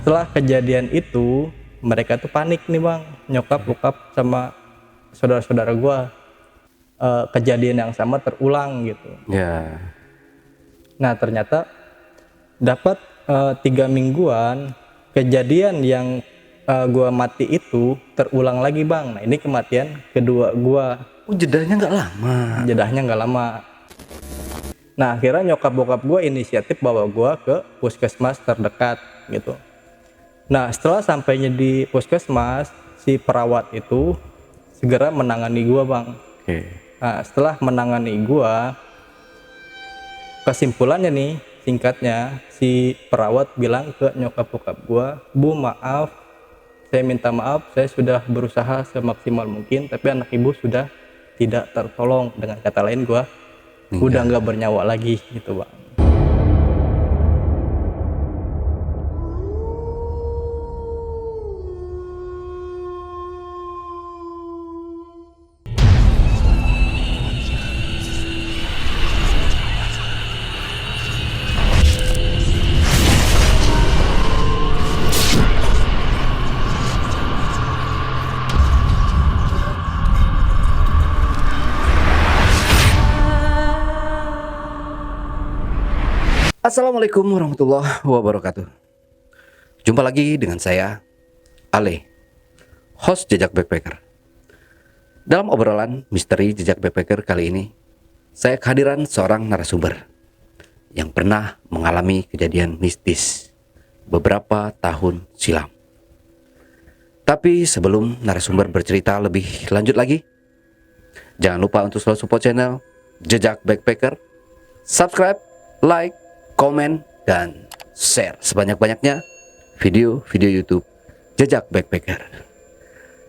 setelah kejadian itu mereka tuh panik nih bang, nyokap bokap sama saudara-saudara gue. Kejadian yang sama terulang gitu. Ya. Nah ternyata dapat 3 mingguan kejadian yang gue mati itu terulang lagi bang. Nah ini kematian kedua gue. Oh, jedanya nggak lama. Jedahnya nggak lama. Nah akhirnya nyokap bokap gue inisiatif bawa gue ke puskesmas terdekat gitu. Nah setelah sampainya di puskesmas, si perawat itu segera menangani gue bang. Oke. Nah setelah menangani gue, kesimpulannya nih singkatnya, si perawat bilang ke nyokap bokap gue, Bu maaf, saya minta maaf, saya sudah berusaha semaksimal mungkin tapi anak ibu sudah tidak tertolong. Dengan kata lain gue udah nggak bernyawa lagi gitu bang. Assalamualaikum warahmatullahi wabarakatuh. Jumpa lagi dengan saya, Ale, host Jejak Backpacker. Dalam obrolan misteri Jejak Backpacker kali ini, saya kehadiran seorang narasumber yang pernah mengalami kejadian mistis beberapa tahun silam. Tapi sebelum narasumber bercerita lebih lanjut lagi, jangan lupa untuk selalu support channel Jejak Backpacker, subscribe, like, komen, dan share sebanyak-banyaknya video-video YouTube Jejak Backpacker.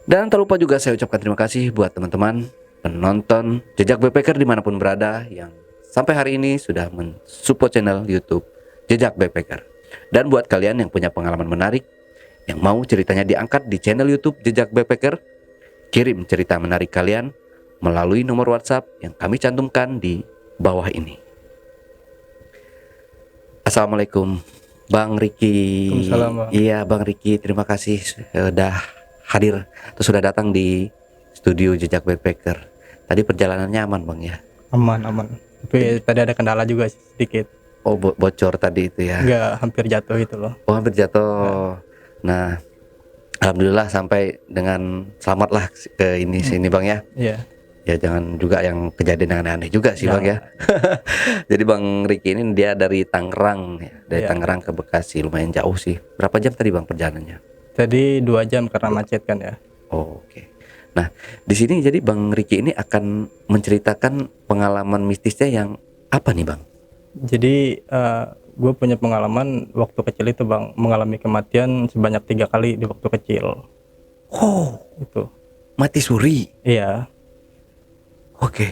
Dan tak lupa juga saya ucapkan terima kasih buat teman-teman penonton Jejak Backpacker dimanapun berada yang sampai hari ini sudah mensupport channel YouTube Jejak Backpacker. Dan buat kalian yang punya pengalaman menarik yang mau ceritanya diangkat di channel YouTube Jejak Backpacker, kirim cerita menarik kalian melalui nomor WhatsApp yang kami cantumkan di bawah ini. Assalamualaikum Bang Riki. Waalaikumsalam, Bang. Iya Bang Riki, terima kasih sudah hadir atau sudah datang di studio Jejak Backpacker. Tadi perjalanannya aman Bang ya? Aman. Tapi tadi ada kendala juga sedikit. Oh bocor tadi itu ya? Nggak, hampir jatuh itu loh. Oh hampir jatuh. Nah alhamdulillah sampai dengan selamat lah ke sini Bang ya. Iya. Ya jangan juga yang kejadian yang aneh-aneh juga sih Bang ya. Jadi Bang Riki ini dia dari Tangerang ya. Dari Tangerang ke Bekasi, lumayan jauh sih. Berapa jam tadi Bang perjalanannya? Tadi 2 jam karena macet kan ya. Oh, oke. Nah di sini jadi Bang Riki ini akan menceritakan pengalaman mistisnya yang apa nih Bang? Jadi gue punya pengalaman waktu kecil itu bang, mengalami kematian sebanyak 3 kali di waktu kecil. Oh Itu. mati suri. Iya. Oke,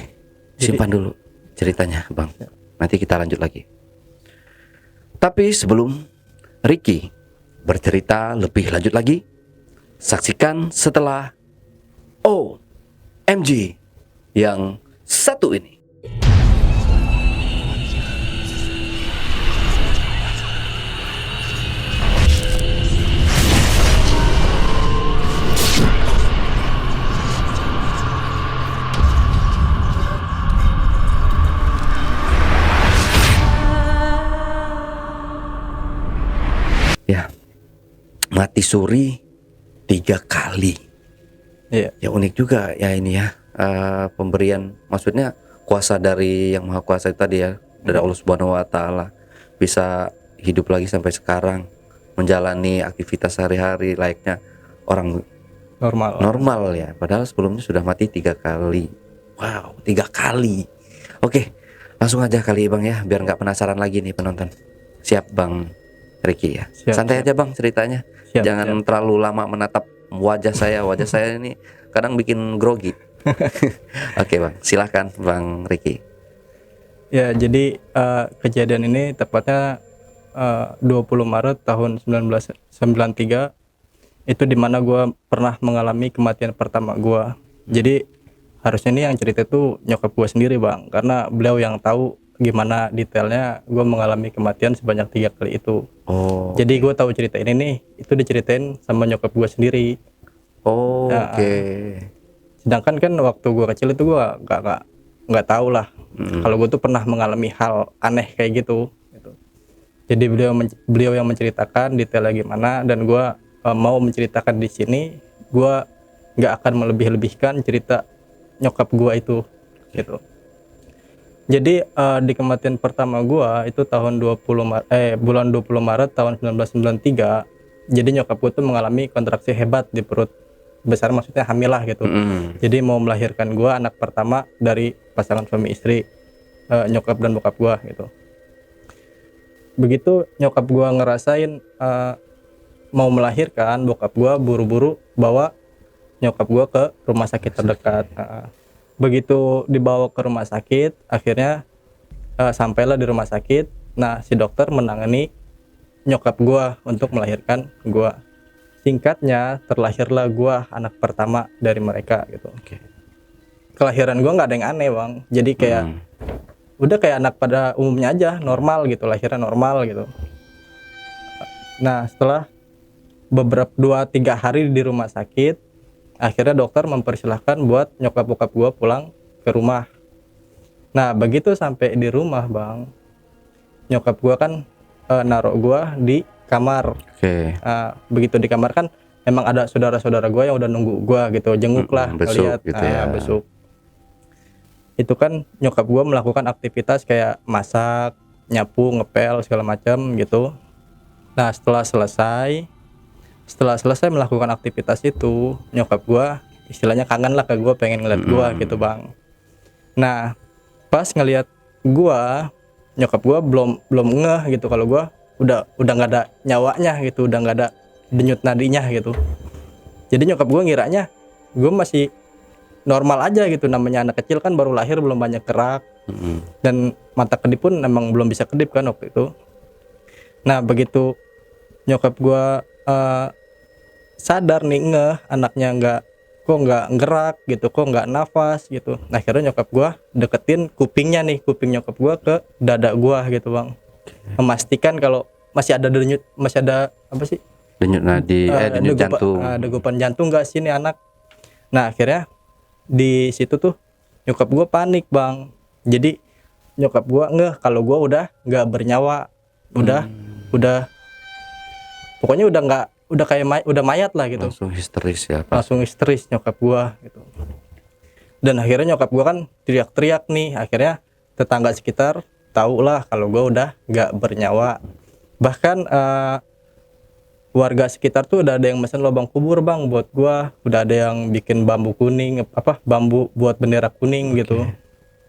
simpan dulu ceritanya Bang, nanti kita lanjut lagi. Tapi sebelum Riki bercerita lebih lanjut lagi, saksikan setelah OMG yang satu ini. Ya, mati suri 3 kali. Iya. Ya unik juga ya ini ya, pemberian, maksudnya kuasa dari yang maha kuasa itu tadi ya, dari Allah Subhanahu Wa Taala, bisa hidup lagi sampai sekarang, menjalani aktivitas sehari-hari layaknya orang normal ya. Padahal sebelumnya sudah mati 3 kali. Wow, 3 kali. Oke, langsung aja kali Bang ya, biar nggak penasaran lagi nih penonton. Siap Bang Riki ya. Santai aja Bang ceritanya. Jangan terlalu lama menatap wajah saya. Wajah saya ini kadang bikin grogi. Oke Bang, silahkan Bang Riki. Ya jadi kejadian ini tepatnya 20 Maret tahun 1993. Itu dimana gue pernah mengalami kematian pertama gue. Jadi harusnya ini yang cerita itu nyokap gue sendiri bang, karena beliau yang tahu gimana detailnya gue mengalami kematian sebanyak 3 kali itu. Oh. Jadi gue tahu cerita ini nih, itu diceritain sama nyokap gue sendiri. Oh, Nah, oke. sedangkan kan waktu gue kecil itu gue nggak tahu lah kalau gue tuh pernah mengalami hal aneh kayak gitu. Jadi beliau yang menceritakan detailnya gimana, dan gue mau menceritakan di sini. Gue nggak akan melebih-lebihkan cerita nyokap gue itu gitu. Jadi di kematian pertama gua itu tahun bulan 20 Maret tahun 1993. Jadi nyokap gua tuh mengalami kontraksi hebat di perut besar, maksudnya hamil lah gitu. Jadi mau melahirkan gua, anak pertama dari pasangan suami istri, nyokap dan bokap gua gitu. Begitu nyokap gua ngerasain mau melahirkan, bokap gua buru-buru bawa nyokap gua ke rumah sakit terdekat. Begitu dibawa ke rumah sakit, akhirnya sampailah di rumah sakit. Nah, si dokter menangani nyokap gua untuk melahirkan gua. Singkatnya, terlahirlah gua anak pertama dari mereka gitu. Kelahiran gua nggak ada yang aneh, Bang. Jadi kayak udah kayak anak pada umumnya aja, normal gitu, lahirnya normal gitu. Nah, setelah beberapa 2-3 hari di rumah sakit, akhirnya dokter mempersilahkan buat nyokap bokap gua pulang ke rumah. Nah, begitu sampai di rumah, Bang, nyokap gua kan naruh gua di kamar. Begitu di kamar kan emang ada saudara-saudara gua yang udah nunggu gua gitu, jenguk lah, besuk ngeliat gitu ya. besuk. Itu kan nyokap gua melakukan aktivitas kayak masak, nyapu, ngepel segala macam gitu. Nah, setelah selesai melakukan aktivitas itu, nyokap gua istilahnya kangen lah ke gua, pengen ngeliat gua gitu, Bang. Nah, pas ngeliat gua, nyokap gua belum ngeh gitu kalau gua udah nggak ada nyawanya gitu, udah nggak ada denyut nadinya gitu. Jadi nyokap gua ngiranya gua masih normal aja gitu, namanya anak kecil kan baru lahir, belum banyak gerak, dan mata kedip pun emang belum bisa kedip kan waktu itu. Nah, begitu nyokap gua sadar nih, ngeh anaknya kok nggak gerak gitu, kok nggak nafas gitu. Nah, akhirnya nyokap gua deketin kuping nyokap gua ke dada gua gitu, Bang, memastikan kalau masih ada apa sih, Denyut nadi, denyut jantung. degupan jantung nggak sih nih anak. Nah, akhirnya di situ tuh nyokap gua panik, Bang. Jadi nyokap gua ngeh kalau gua udah nggak bernyawa, udah pokoknya udah kayak udah mayat lah gitu. Langsung histeris ya, Pak. Langsung histeris nyokap gua gitu. Dan akhirnya nyokap gua kan teriak-teriak nih. Akhirnya tetangga sekitar tahu lah kalau gua udah nggak bernyawa. Bahkan warga sekitar tuh udah ada yang mesen lubang kubur, Bang, buat gua. Udah ada yang bikin bambu kuning, bambu buat bendera kuning gitu.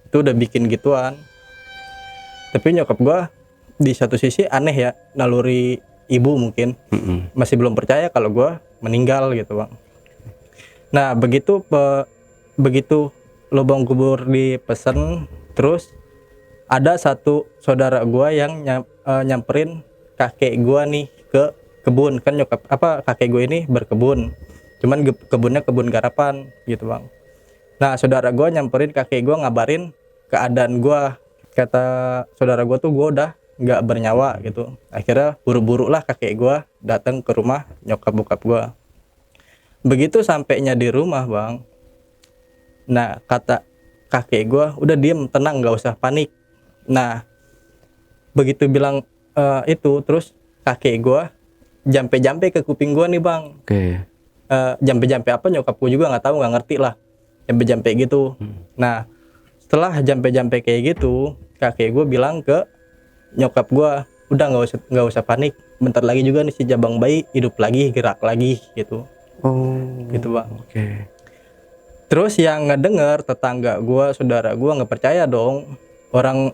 Itu udah bikin gituan. Tapi nyokap gua di satu sisi aneh ya, naluri ibu mungkin masih belum percaya kalau gue meninggal gitu, Bang. Nah, begitu lubang kubur dipesen, terus ada satu saudara gue yang nyamperin kakek gue nih ke kebun. Kan kakek gue ini berkebun, cuman kebunnya kebun garapan gitu, Bang. Nah, saudara gue nyamperin kakek gue, ngabarin keadaan gue. Kata saudara gue tuh gue udah nggak bernyawa gitu. Akhirnya buru-buru lah kakek gue datang ke rumah nyokap bokap gue. Begitu sampainya di rumah, Bang, nah kata kakek gue, udah diem, tenang, nggak usah panik. Nah, begitu bilang itu, terus kakek gue jampe-jampe ke kuping gue nih, Bang. Jampe-jampe apa nyokap gue juga nggak tahu, nggak ngerti lah, jampe-jampe gitu. Nah, setelah jampe-jampe kayak gitu, kakek gue bilang ke nyokap gua, udah nggak usah panik, bentar lagi juga nih si jabang bayi hidup lagi, gerak lagi gitu. Gitu, Bang. Terus yang ngedenger tetangga gua, saudara gua nggak percaya dong, orang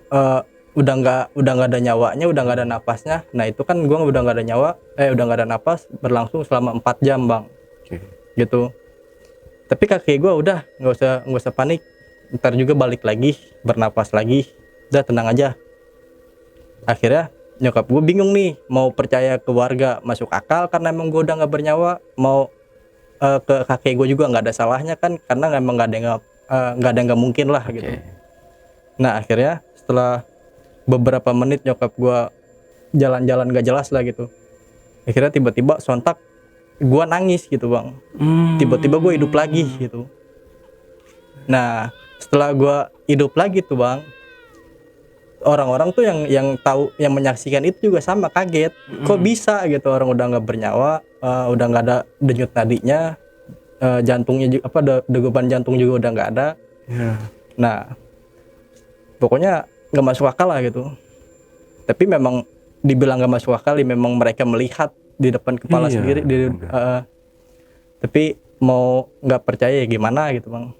udah nggak ada nyawanya, udah nggak ada napasnya. Nah, itu kan gua udah nggak ada nyawa, udah nggak ada napas, berlangsung selama 4 jam, Bang. Gitu. Tapi kakek gua udah nggak usah panik, ntar juga balik lagi, bernapas lagi, udah tenang aja. Akhirnya nyokap gue bingung nih, mau percaya ke warga masuk akal karena emang gue udah nggak bernyawa, mau ke kakek gue juga nggak ada salahnya kan, karena emang nggak ada yang nggak mungkin lah gitu. Nah, akhirnya setelah beberapa menit nyokap gua jalan-jalan gak jelas lah gitu. Akhirnya tiba-tiba sontak gua nangis gitu bang. Tiba-tiba gua hidup lagi gitu. Nah setelah gua hidup lagi tuh bang, orang-orang tuh yang tahu, yang menyaksikan itu juga sama kaget. Kok bisa gitu, orang udah nggak bernyawa, udah nggak ada denyut nadinya, jantungnya juga degupan jantung juga udah nggak ada. Nah pokoknya nggak masuk akal lah gitu. Tapi memang dibilang nggak masuk akal, memang mereka melihat di depan kepala sendiri. Tapi mau nggak percaya ya gimana gitu bang.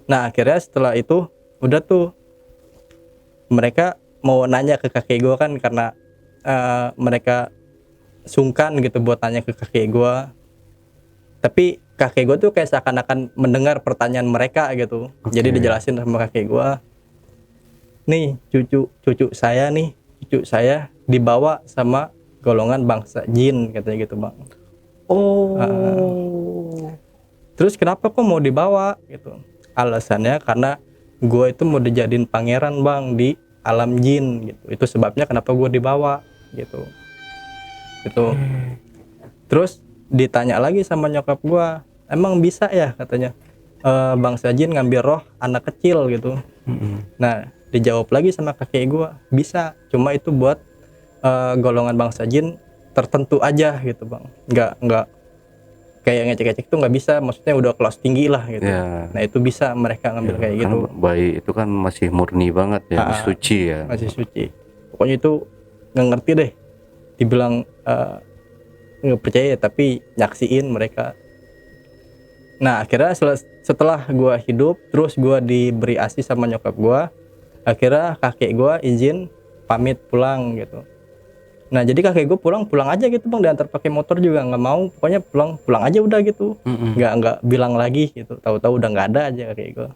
Nah akhirnya setelah itu udah tuh mereka mau nanya ke kakek gue kan, karena mereka sungkan gitu buat tanya ke kakek gue. Tapi kakek gue tuh kayak seakan-akan mendengar pertanyaan mereka gitu. Jadi dijelasin sama kakek gue, nih cucu saya dibawa sama golongan bangsa jin katanya gitu bang. Terus kenapa kok mau dibawa gitu? Alasannya karena gue itu mau dijadiin pangeran bang di alam jin gitu. Itu sebabnya kenapa gue dibawa gitu. Terus ditanya lagi sama nyokap gue, emang bisa ya katanya bangsa jin ngambil roh anak kecil gitu. Nah dijawab lagi sama kakek gue, bisa, cuma itu buat golongan bangsa jin tertentu aja gitu bang. Nggak kayak ngecek-ngecek tuh nggak bisa, maksudnya udah kelas tinggi lah gitu. Nah itu bisa mereka ngambil kayak gitu. Bayi itu kan masih murni banget ya, masih suci ya. Masih suci. Pokoknya itu nggak ngerti deh. Dibilang nggak percaya tapi nyaksiin mereka. Nah akhirnya setelah gue hidup, terus gue diberi ASI sama nyokap gue, akhirnya kakek gue izin pamit pulang gitu. Nah jadi kakek gue pulang aja gitu bang, diantar pakai motor juga nggak mau, pokoknya pulang aja udah gitu. Nggak bilang lagi gitu, tahu-tahu udah nggak ada aja kakek gue.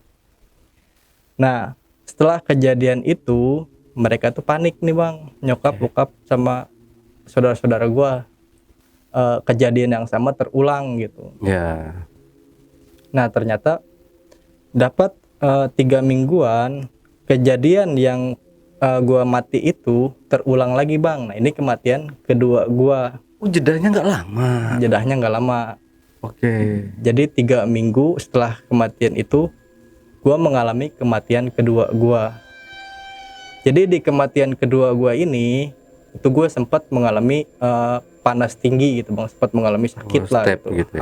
Nah setelah kejadian itu mereka tuh panik nih bang, nyokap bokap sama saudara-saudara gue, kejadian yang sama terulang gitu. Nah ternyata dapat 3 mingguan kejadian yang gua mati itu terulang lagi bang. Nah ini kematian kedua gua. Jedanya nggak lama. Jadi 3 minggu setelah kematian itu gua mengalami kematian kedua gua. Jadi di kematian kedua gua ini itu gue sempat mengalami panas tinggi gitu bang, sempat mengalami sakit lah gitu.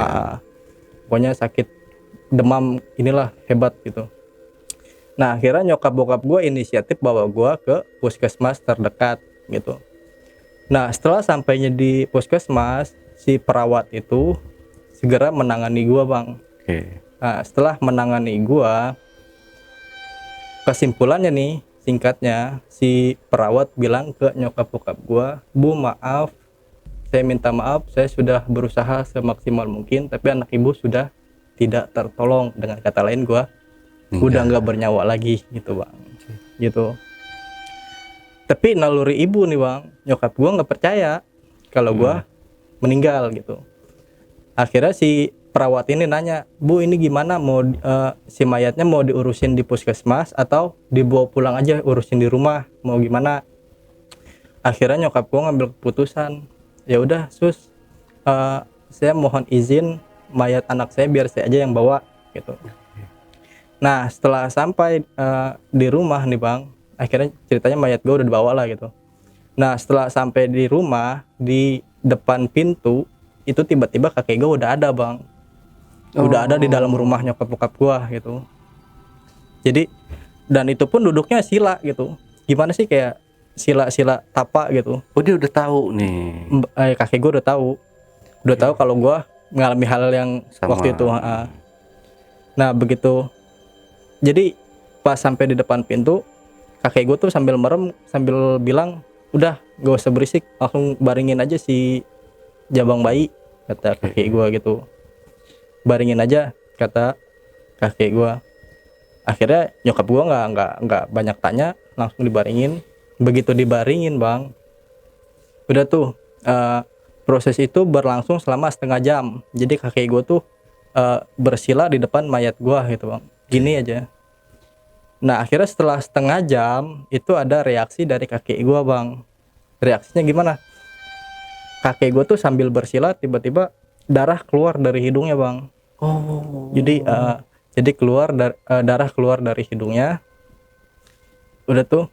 Pokoknya sakit demam inilah hebat gitu. Nah akhirnya nyokap bokap gue inisiatif bawa gue ke puskesmas terdekat gitu. Nah setelah sampainya di puskesmas, si perawat itu segera menangani gue bang. Nah setelah menangani gue, kesimpulannya nih singkatnya, si perawat bilang ke nyokap bokap gue, Bu maaf, saya minta maaf, saya sudah berusaha semaksimal mungkin tapi anak ibu sudah tidak tertolong. Dengan kata lain gue udah nggak bernyawa lagi gitu bang gitu. Tapi naluri ibu nih bang, nyokap gue nggak percaya kalau gue meninggal gitu. Akhirnya si perawat ini nanya, Bu ini gimana, mau si mayatnya mau diurusin di puskesmas atau dibawa pulang aja urusin di rumah, mau gimana? Akhirnya nyokap gue ngambil keputusan, ya udah sus, saya mohon izin mayat anak saya biar saya aja yang bawa gitu. Nah setelah sampai di rumah nih bang, akhirnya ceritanya mayat gue udah dibawa lah gitu. Nah setelah sampai di rumah, di depan pintu itu tiba-tiba kakek gue udah ada bang, udah ada di dalam rumah nyokap bokap gue gitu. Jadi dan itu pun duduknya sila gitu, gimana sih kayak sila tapak gitu. Dia udah tahu nih. Kakek gue udah tahu kalau gue mengalami hal yang waktu itu. Nah begitu, jadi pas sampai di depan pintu, kakek gue tuh sambil merem sambil bilang, udah gak usah berisik, langsung baringin aja si jabang bayi, kata kakek gue gitu. Baringin aja, kata kakek gue. Akhirnya nyokap gue nggak banyak tanya, langsung dibaringin. Begitu dibaringin bang, udah tuh proses itu berlangsung selama setengah jam. Jadi kakek gue tuh bersila di depan mayat gue gitu bang, gini aja. Nah akhirnya setelah setengah jam itu ada reaksi dari kakek gue bang. Reaksinya gimana? Kakek gue tuh sambil bersila tiba-tiba darah keluar dari hidungnya bang. Oh. Jadi darah keluar dari hidungnya. Udah tuh.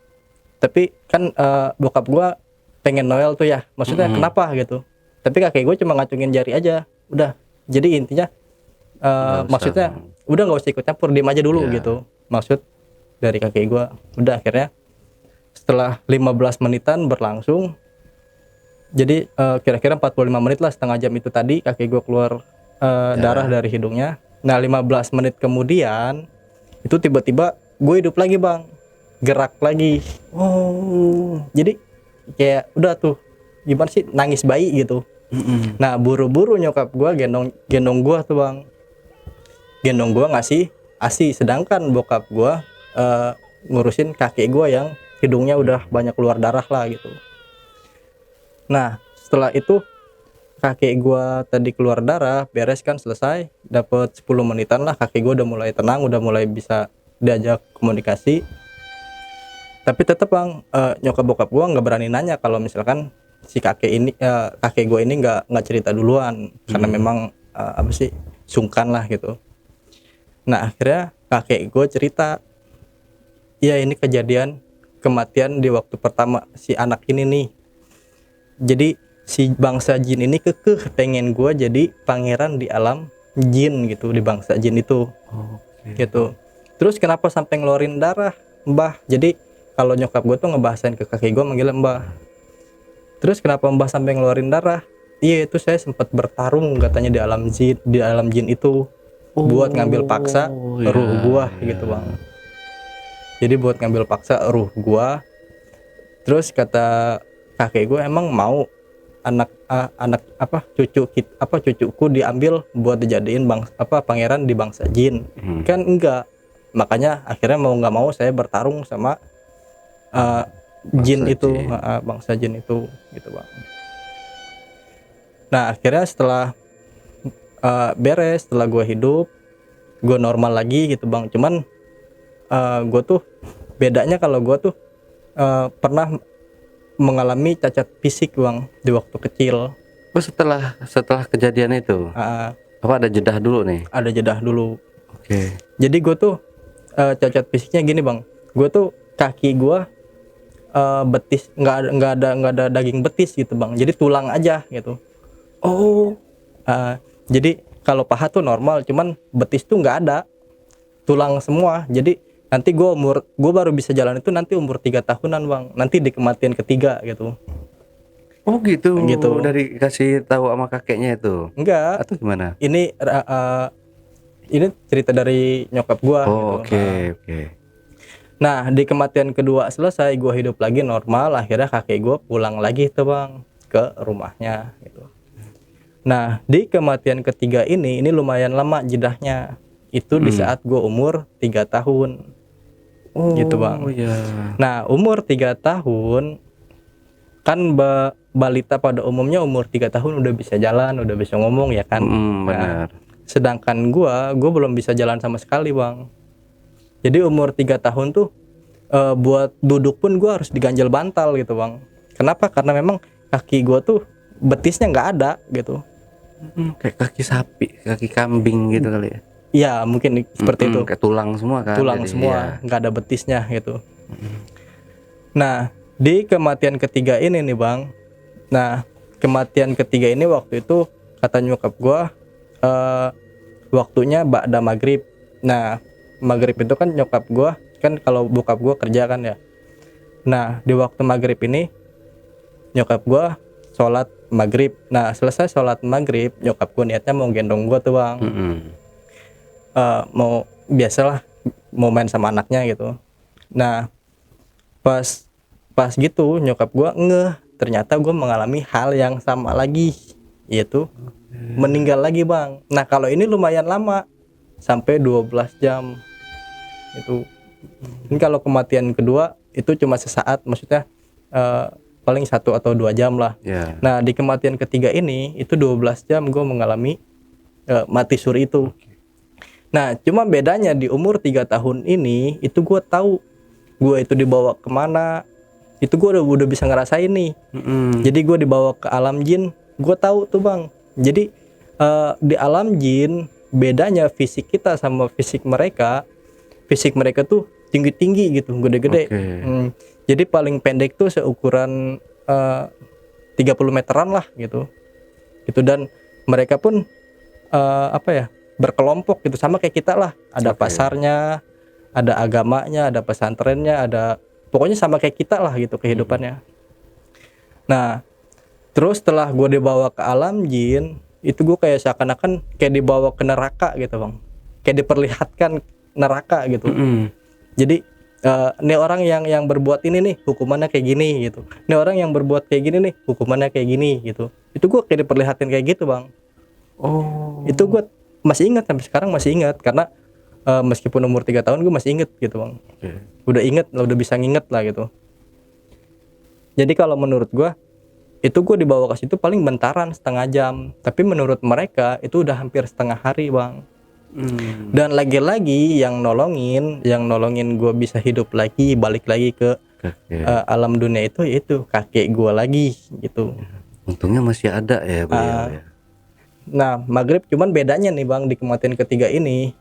Tapi kan bokap gue pengen Noel tuh ya. Maksudnya kenapa gitu? Tapi kakek gue cuma ngacungin jari aja. Udah. Jadi intinya Nggak usah. maksudnya udah nggak usah ikut campur, diem aja dulu Iya. gitu. Maksud dari kakek gue. Udah akhirnya setelah 15 menitan berlangsung. Jadi kira-kira 45 menit lah, setengah jam itu tadi kakek gue keluar darah dari hidungnya. Nah 15 menit kemudian itu tiba-tiba gue hidup lagi bang, gerak lagi. Oh. Jadi kayak udah tuh gimana sih, nangis bayi gitu. Nah buru-buru nyokap gue gendong gue tuh bang, gendong gue ngasih ASI, sedangkan bokap gue ngurusin kakek gue yang hidungnya udah banyak keluar darah lah gitu. Nah setelah itu kakek gua tadi keluar darah, beres kan, selesai, dapat 10 menitan lah, kakek gua udah mulai tenang, udah mulai bisa diajak komunikasi. Tapi tetep bang, nyokap bokap gua nggak berani nanya kalau misalkan si kakek gua ini nggak cerita duluan, karena memang apa sih, sungkan lah gitu. Nah akhirnya kakek gua cerita, ya ini kejadian kematian di waktu pertama si anak ini nih. Jadi si bangsa jin ini kekeh pengen gue jadi pangeran di alam jin gitu, di bangsa jin itu. Gitu. Terus kenapa sampai ngeluarin darah, Mbah? Jadi kalau nyokap gue tuh ngebahasain ke kakek gue manggilnya Mbah. Terus kenapa Mbah sampai ngeluarin darah? Iya itu saya sempat bertarung katanya di alam jin itu, buat ngambil paksa ruh gua gitu bang. Jadi buat ngambil paksa ruh gua. Terus kata kakek gue, emang mau anak cucuku diambil buat dijadiin pangeran di bangsa jin? Kan enggak. Makanya akhirnya mau nggak mau saya bertarung sama jin itu, bangsa jin itu gitu bang. Nah akhirnya setelah beres, setelah gue hidup, gue normal lagi gitu bang. Cuman gue tuh bedanya, kalau gue tuh pernah mengalami cacat fisik bang di waktu kecil. Oh, setelah kejadian itu apa ada jeda dulu nih? Ada jedah dulu. Oke. Jadi gue tuh cacat fisiknya gini bang, gue tuh kaki gue betis nggak ada daging betis gitu bang, jadi tulang aja gitu. Oh. Jadi kalau paha tuh normal, cuman betis tuh nggak ada, tulang semua. Jadi nanti gue baru bisa jalan itu nanti umur 3 tahunan bang, nanti di kematian ketiga gitu. Oh gitu. Gitu. Dari kasih tahu sama kakeknya itu. Enggak, Atau gimana? ini cerita dari nyokap gue Oh, gitu. oke. Nah di kematian kedua selesai, gue hidup lagi normal. Akhirnya kakek gue pulang lagi tuh bang ke rumahnya gitu. Nah di kematian ketiga ini lumayan lama jedahnya. Itu di saat gue umur 3 tahun. Oh Gitu bang. iya. Nah umur 3 tahun kan balita pada umumnya umur 3 tahun udah bisa jalan, udah bisa ngomong ya kan. Benar. Sedangkan gue belum bisa jalan sama sekali bang. Jadi umur 3 tahun tuh buat duduk pun gue harus diganjel bantal gitu bang. Kenapa? Karena memang kaki gue tuh betisnya nggak ada gitu. Kayak kaki sapi, kaki kambing gitu kali ya. Iya mungkin seperti itu. Kayak tulang semua kan. Tulang jadi, semua, nggak ada betisnya gitu. Nah di kematian ketiga ini nih bang. Nah kematian ketiga ini waktu itu kata nyokap gue waktunya ba'da maghrib. Nah maghrib itu kan nyokap gue kan, kalau bokap gue kerja kan ya. Nah di waktu maghrib ini nyokap gue sholat maghrib. Nah selesai sholat maghrib, nyokap gue niatnya mau gendong gue tuh bang. Mau biasalah mau main sama anaknya gitu. Nah pas gitu nyokap gue ternyata gue mengalami hal yang sama lagi, yaitu meninggal lagi bang. Nah kalau ini lumayan lama, sampai 12 jam itu. Ini kalau kematian kedua itu cuma sesaat, maksudnya paling 1 atau 2 jam lah. Nah di kematian ketiga ini itu 12 jam gue mengalami mati suri itu. Nah, cuma bedanya di umur 3 tahun ini itu gue tahu gue itu dibawa kemana, itu gue udah bisa ngerasain nih. Jadi gue dibawa ke alam jin, gue tahu tuh bang. Jadi di alam jin bedanya fisik kita sama fisik mereka tuh tinggi-tinggi gitu, gede-gede. Oke. Jadi paling pendek tuh seukuran 30 meteran lah gitu. Gitu, dan mereka pun apa ya, berkelompok gitu sama kayak kita lah. Ada Oke. pasarnya, ada agamanya, ada pesantrennya, ada pokoknya sama kayak kita lah gitu kehidupannya. Nah, terus setelah gue dibawa ke alam jin, itu gue kayak seakan-akan kayak dibawa ke neraka gitu bang, kayak diperlihatkan neraka gitu. Jadi ini orang yang berbuat ini nih hukumannya kayak gini gitu, ini orang yang berbuat kayak gini nih hukumannya kayak gini gitu. Itu gue kayak diperlihatin kayak gitu bang. Itu gue masih ingat, sampai sekarang masih ingat, karena meskipun umur 3 tahun gue masih inget gitu bang. Udah inget, udah bisa nginget lah gitu. Jadi kalau menurut gue itu gue dibawa ke situ paling bentaran setengah jam, tapi menurut mereka itu udah hampir setengah hari bang. Dan lagi-lagi yang nolongin gue bisa hidup lagi, balik lagi ke alam dunia itu kakek gue lagi gitu. Untungnya masih ada ya beliau ya. Nah maghrib, cuman bedanya nih bang, di kematian ketiga ini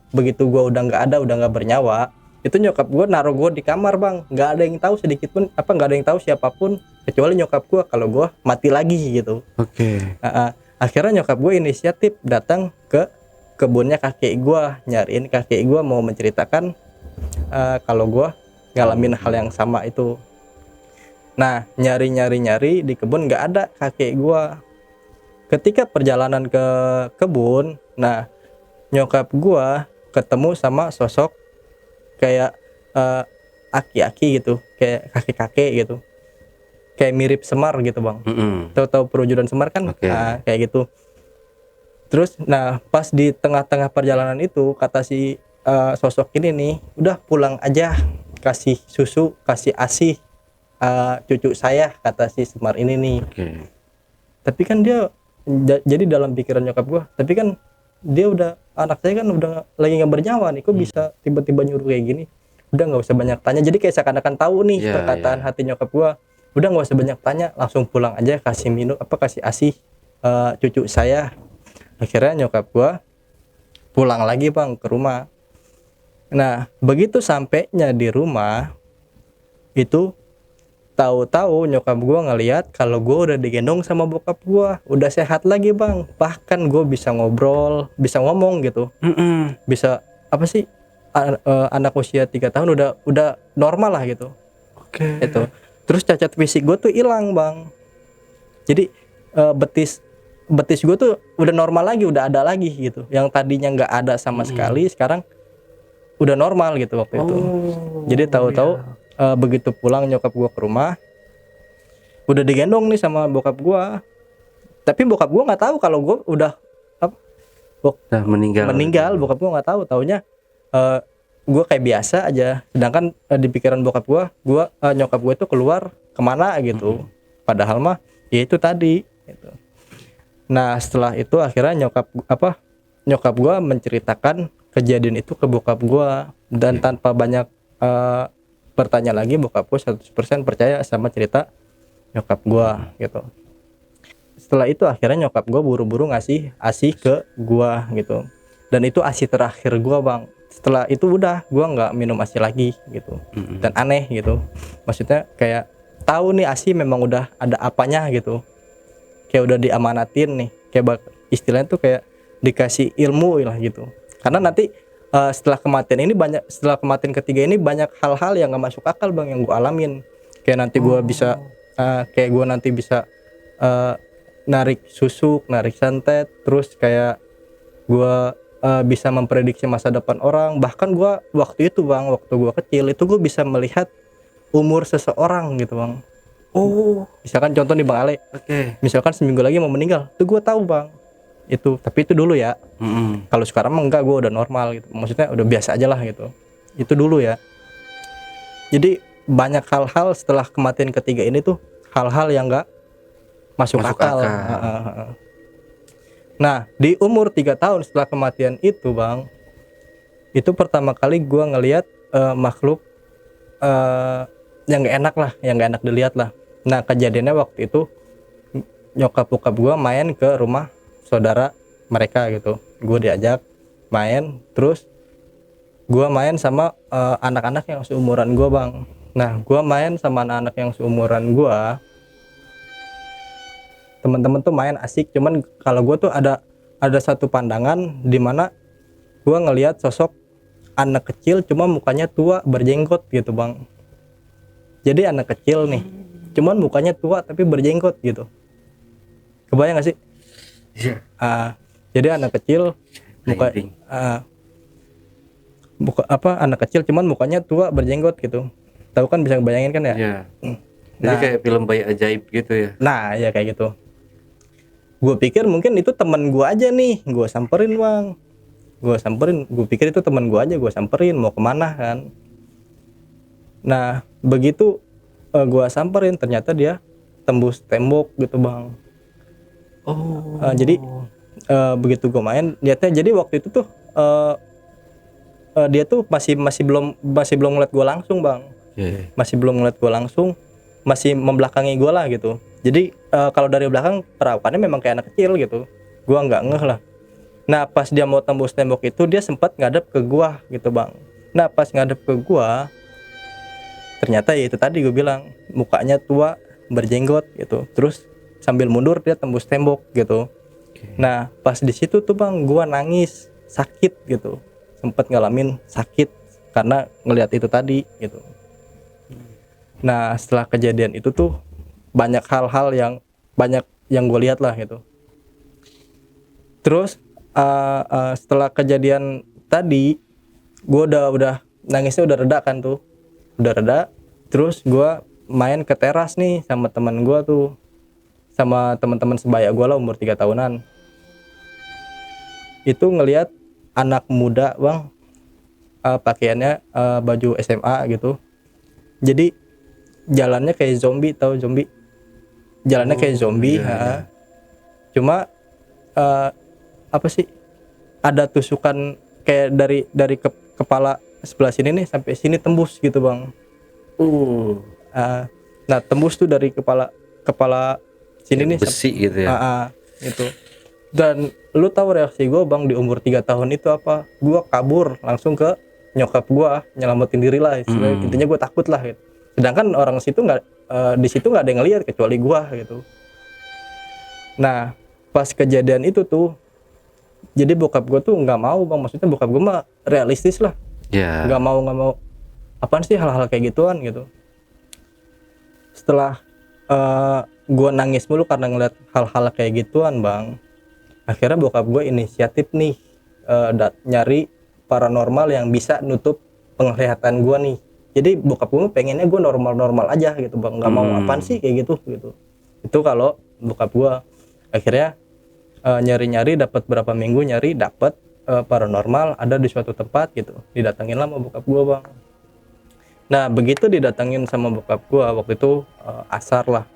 begitu gue udah nggak ada, udah nggak bernyawa, itu nyokap gue naruh gue di kamar bang, nggak ada yang tahu sedikit pun, nggak ada yang tahu siapapun kecuali nyokap gue kalau gue mati lagi gitu. Akhirnya nyokap gue inisiatif datang ke kebunnya kakek gue, nyariin kakek gue mau menceritakan kalau gue ngalamin hal yang sama itu. Nah nyari di kebun nggak ada kakek gue. Ketika perjalanan ke kebun, nah nyokap gua ketemu sama sosok kayak aki-aki gitu, kayak kakek-kakek gitu, kayak mirip Semar gitu bang. Tahu-tahu perwujudan Semar kan? Nah, kayak gitu. Terus nah pas di tengah-tengah perjalanan itu kata si sosok ini nih, udah pulang aja, kasih susu, kasih ASI cucu saya, kata si Semar ini nih. Tapi kan dia jadi dalam pikiran nyokap gua, tapi kan dia udah, anak saya kan udah lagi nggak bernyawa nih, kok bisa tiba-tiba nyuruh kayak gini. Udah nggak usah banyak tanya. Jadi kayak seakan-akan tahu nih perkataan hati nyokap gua. Udah nggak usah banyak tanya, langsung pulang aja, kasih minum kasih ASI cucu saya. Akhirnya nyokap gua pulang lagi bang ke rumah. Nah begitu sampainya di rumah itu, tahu-tahu nyokap gue ngelihat kalau gue udah digendong sama bokap gue, udah sehat lagi bang. Bahkan gue bisa ngobrol, bisa ngomong gitu, bisa apa sih, anak usia 3 tahun udah normal lah gitu. Itu terus cacat fisik gue tuh hilang bang. Jadi betis gue tuh udah normal lagi, udah ada lagi gitu. Yang tadinya nggak ada sama sekali, sekarang udah normal gitu waktu itu. Jadi tahu-tahu begitu pulang nyokap gua ke rumah, udah digendong nih sama bokap gua. Tapi bokap gua nggak tahu kalau gua udah meninggal. Bokap gua nggak tahu, taunya gua kayak biasa aja. Sedangkan di pikiran bokap gua nyokap gua itu keluar kemana gitu. Padahal mah ya itu tadi gitu. Nah setelah itu akhirnya nyokap gua menceritakan kejadian itu ke bokap gua, dan tanpa banyak bertanya lagi, bokap gua 100% percaya sama cerita nyokap gua gitu. Setelah itu akhirnya nyokap gua buru-buru ngasih ASI ke gua gitu, dan itu ASI terakhir gua bang. Setelah itu udah gua nggak minum ASI lagi gitu. Dan aneh gitu, maksudnya kayak tahu nih ASI memang udah ada apanya gitu, kayak udah diamanatin nih, kayak istilahnya tuh kayak dikasih ilmu lah gitu. Karena nanti setelah kematian ketiga ini banyak hal-hal yang gak masuk akal bang yang gue alamin. Kayak nanti gue bisa narik susu, narik santet, terus kayak gue bisa memprediksi masa depan orang. Bahkan gue waktu itu bang, waktu gue kecil itu gue bisa melihat umur seseorang gitu bang. Misalkan contoh nih bang Ale, misalkan seminggu lagi mau meninggal, itu gue tahu bang. Itu tapi itu dulu ya. Kalau sekarang mah enggak, gue udah normal gitu, maksudnya udah biasa aja lah gitu. Itu dulu ya. Jadi banyak hal-hal setelah kematian ketiga ini tuh hal-hal yang enggak masuk akal. Nah di umur 3 tahun setelah kematian itu bang, itu pertama kali gue ngelihat makhluk yang gak enak lah, yang gak enak dilihat lah. Nah kejadiannya waktu itu nyokap bokap gue main ke rumah saudara mereka gitu, gue diajak main, terus gue main sama anak-anak yang seumuran gue bang. Nah gue main sama anak-anak yang seumuran gue, teman-teman tuh main asik, cuman kalau gue tuh ada satu pandangan di mana gue ngelihat sosok anak kecil cuma mukanya tua berjenggot gitu bang. Jadi anak kecil nih cuman mukanya tua tapi berjenggot gitu, kebayang gak sih? Iya. Jadi anak kecil muka anak kecil cuman mukanya tua berjenggot gitu, tahu kan, bisa bayangin kan ya? Iya. Jadi Nah, kayak film bayi ajaib gitu ya. nah ya kayak gitu. Gue pikir mungkin itu teman gue aja nih, gue samperin bang, gue pikir itu teman gue aja, gue samperin mau kemana kan. Nah begitu gue samperin ternyata dia tembus tembok gitu bang. Jadi begitu gue main lihatnya, jadi waktu itu tuh dia tuh masih belum ngeliat gue langsung bang. Masih belum ngeliat gue langsung, masih membelakangi gue lah gitu. Jadi kalau dari belakang perawakannya memang kayak anak kecil gitu, gue nggak ngeh lah. Nah pas dia mau tembus tembok itu dia sempat ngadep ke gue gitu bang. Nah pas ngadep ke gue ternyata ya itu tadi gue bilang mukanya tua berjenggot gitu, terus sambil mundur dia tembus tembok gitu. Nah pas di situ tuh bang gue nangis sakit gitu, sempat ngalamin sakit karena ngelihat itu tadi gitu. Nah setelah kejadian itu tuh banyak hal-hal yang gue lihat lah gitu. Terus setelah kejadian tadi gue udah nangisnya udah reda kan tuh, udah reda. Terus gue main ke teras nih sama teman gue tuh, sama teman-teman sebaya gue lah umur 3 tahunan. Itu ngelihat anak muda bang, pakaiannya baju SMA gitu. Jadi jalannya kayak zombie, tahu zombie? Jalannya kayak zombie, iya. Cuma apa sih? Ada tusukan kayak dari kepala sebelah sini nih sampai sini tembus gitu bang. Nah tembus tuh dari kepala sini Kayak nih besi gitu ya. gitu. Dan lu tahu reaksi gue bang di umur 3 tahun itu apa? Gue kabur langsung ke nyokap gue, nyelamatin diri lah istilahnya. Intinya gue takut lah gitu. Sedangkan orang situ nggak di situ nggak ada yang ngelihat kecuali gue gitu. Nah pas kejadian itu tuh, jadi bokap gue tuh nggak mau bang, maksudnya bokap gue mah realistis lah, nggak mau apaan sih hal-hal kayak gituan gitu. Setelah gue nangis mulu karena ngeliat hal-hal kayak gituan bang, akhirnya bokap gue inisiatif nih nyari paranormal yang bisa nutup penglihatan gue nih. Jadi bokap gue pengennya gue normal-normal aja gitu bang, nggak mau apaan sih kayak gitu. Itu kalau bokap gue. Akhirnya nyari-nyari dapat berapa minggu nyari dapat paranormal ada di suatu tempat gitu, didatengin lah sama bokap gue bang. Nah begitu didatengin sama bokap gue waktu itu asar lah.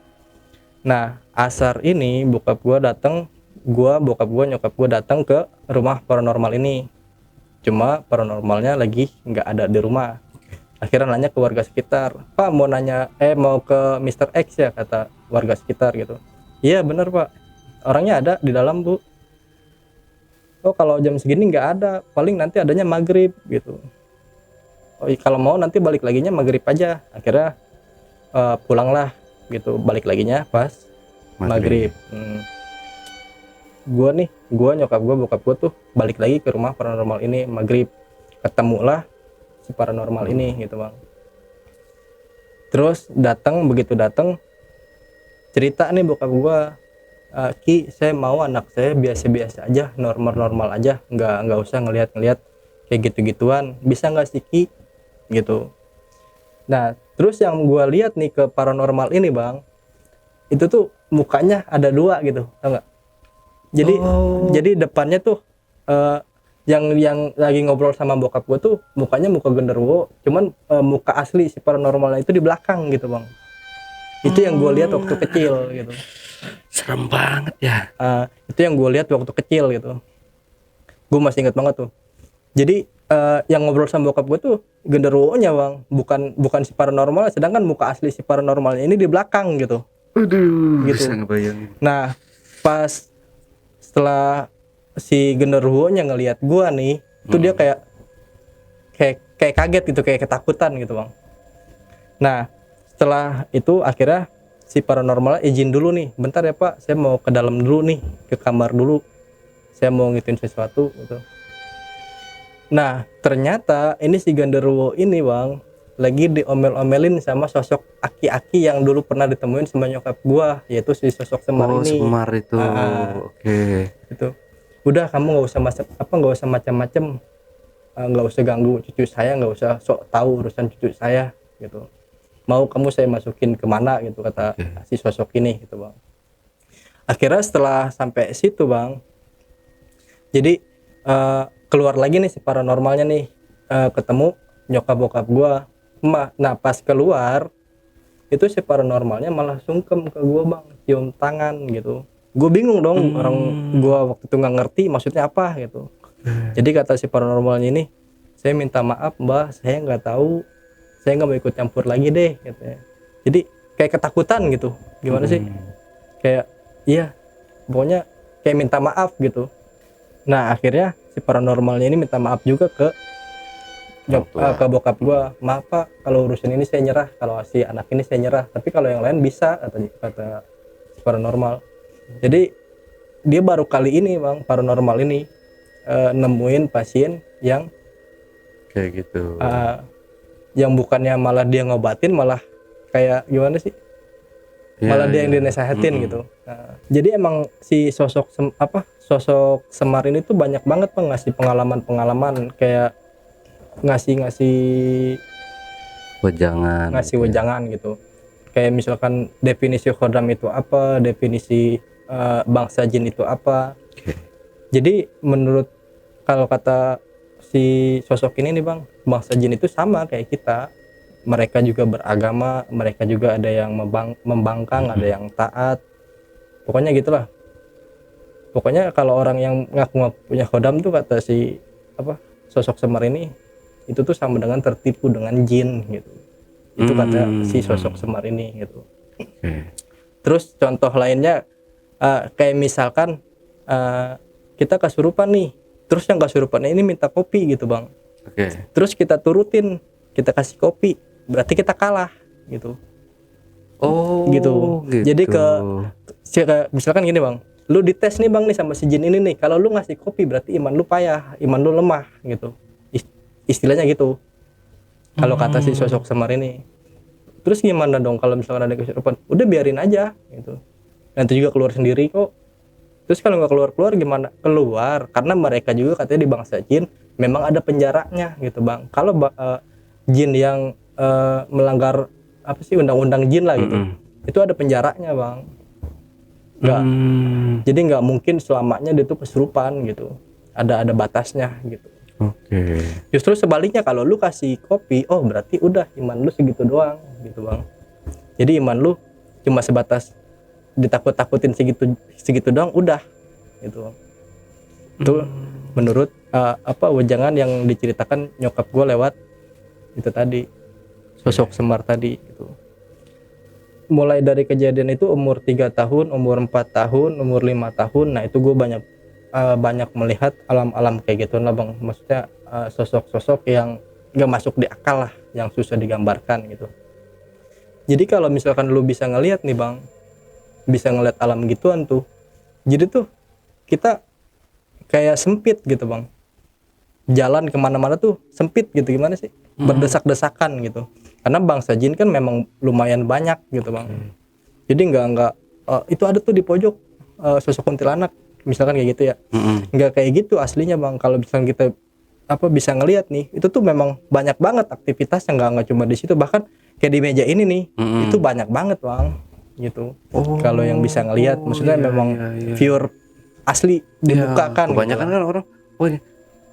Nah asar ini bokap gue bokap gue nyokap gue datang ke rumah paranormal ini, cuma paranormalnya lagi nggak ada di rumah. Akhirnya nanya ke warga sekitar, Pak mau ke Mr. X ya, kata warga sekitar gitu. Iya bener Pak, orangnya ada di dalam Bu. Oh kalau jam segini nggak ada, paling nanti adanya maghrib gitu. Oh kalau mau nanti balik laginya maghrib aja. Akhirnya pulanglah gitu, balik laginya pas maghrib. Gue nyokap gue bokap gue tuh balik lagi ke rumah paranormal ini maghrib, ketemulah si paranormal ini gitu bang. Terus begitu datang cerita nih bokap gue, Ki saya mau anak saya biasa-biasa aja, normal-normal aja, nggak usah ngelihat kayak gitu-gituan, bisa nggak sih Ki gitu. Nah terus yang gue lihat nih ke paranormal ini bang, itu tuh mukanya ada dua gitu, tau nggak? Jadi depannya tuh yang lagi ngobrol sama bokap gue tuh mukanya muka genderuwo, cuman muka asli si paranormalnya itu di belakang gitu bang. Itu yang gue lihat waktu kecil gitu. serem banget ya. Itu yang gue lihat waktu kecil gitu. Gue masih ingat banget tuh. Jadi yang ngobrol sama bokap gue tuh genderuwonya bang, bukan si paranormal, sedangkan muka asli si paranormalnya ini di belakang gitu. Aduh, Gitu. bisa ngebayangin. Nah pas setelah si genderuwonya ngelihat gue nih, itu dia kayak kaget gitu, kayak ketakutan gitu bang. Nah setelah itu akhirnya si paranormal izin dulu nih, bentar ya pak, saya mau ke dalam dulu nih, ke kamar dulu, saya mau ngituin sesuatu gitu. Nah ternyata ini si genderuwo ini bang lagi diomel-omelin sama sosok aki-aki yang dulu pernah ditemuin sama nyokap gua, yaitu si sosok Semar Oh, ini. Semar itu. Oke. Gitu. Udah kamu nggak usah macam-macam, nggak usah ganggu cucu saya, nggak usah sok tahu urusan cucu saya gitu. Mau kamu saya masukin kemana gitu, kata si sosok ini gitu bang. Akhirnya setelah sampai situ bang, jadi keluar lagi nih si paranormalnya nih, ketemu nyokap bokap gua. Nah pas keluar itu si paranormalnya malah sungkem ke gua bang, cium tangan gitu. Gue bingung dong, orang gua waktu itu nggak ngerti maksudnya apa gitu. Jadi kata si paranormalnya ini, saya minta maaf mbah, saya nggak tahu, saya nggak mau ikut campur lagi deh katanya. Jadi kayak ketakutan gitu, gimana sih, kayak iya pokoknya kayak minta maaf gitu. Nah akhirnya si paranormalnya ini minta maaf juga ke ke bokap gua, maaf pak kalau urusan ini saya nyerah, kalau si anak ini saya nyerah, tapi kalau yang lain bisa, kata si paranormal. Jadi dia baru kali ini bang, paranormal ini nemuin pasien yang Kayak gitu. yang bukannya malah dia ngobatin, malah kayak gimana sih, malah dia yang dinasehatin gitu. Jadi emang si sosok Semar ini tuh banyak banget bang ngasih pengalaman kayak ngasih wejangan gitu. Kayak misalkan definisi khodam itu apa, definisi bangsa jin itu apa. Jadi menurut, kalau kata si sosok ini nih bang, bangsa jin itu sama kayak kita, mereka juga beragama, mereka juga ada yang membangkang, ada yang taat, pokoknya gitulah. Pokoknya kalau orang yang ngaku punya khodam tuh, kata si sosok Semar ini, itu tuh sama dengan tertipu dengan jin gitu. Itu kata si sosok Semar ini gitu. Terus contoh lainnya kayak misalkan kita kesurupan nih, terus yang kesurupan ini minta kopi gitu bang. Terus kita turutin, kita kasih kopi, berarti kita kalah gitu. Gitu. Jadi misalkan gini bang, lu dites nih bang nih sama si jin ini nih, kalau lu ngasih kopi berarti iman lu payah, iman lu lemah gitu. Istilahnya gitu. Kalau kata si sosok Semar ini. Terus gimana dong kalau misalkan ada kesurupan? Udah biarin aja gitu. Nanti juga keluar sendiri kok. Terus kalau nggak keluar gimana? Keluar, karena mereka juga katanya di bangsa jin memang ada penjaranya gitu bang. Kalau jin yang melanggar apa sih, undang-undang jin lah gitu, itu ada penjaranya bang. Jadi nggak mungkin selamanya dia tuh kesurupan gitu. Ada batasnya gitu. Justru sebaliknya, kalau lu kasih kopi, oh berarti udah iman lu segitu doang gitu bang. Jadi iman lu cuma sebatas ditakut-takutin segitu doang udah gitu. Itu menurut wejangan yang diceritakan nyokap gue lewat itu tadi, sosok Semar tadi gitu. Mulai dari kejadian itu umur 3 tahun, umur 4 tahun, umur 5 tahun, nah itu gue banyak melihat alam-alam kayak gitu lah bang. Maksudnya sosok-sosok yang gak masuk di akal lah, yang susah digambarkan gitu. Jadi kalau misalkan lu bisa ngelihat nih bang, bisa ngeliat alam gituan tuh, jadi tuh kita kayak sempit gitu bang, jalan kemana-mana tuh sempit gitu, gimana sih, berdesak-desakan gitu, karena bangsa jin kan memang lumayan banyak gitu bang. Jadi nggak itu ada tuh di pojok sosok kuntilanak misalkan kayak gitu ya, nggak kayak gitu aslinya bang. Kalau misalkan kita bisa ngelihat nih, itu tuh memang banyak banget aktivitasnya, nggak cuma di situ, bahkan kayak di meja ini nih, itu banyak banget bang gitu. Kalau yang bisa ngelihat, maksudnya memang pure asli dibukakan. Kebanyakan gitu. kan orang,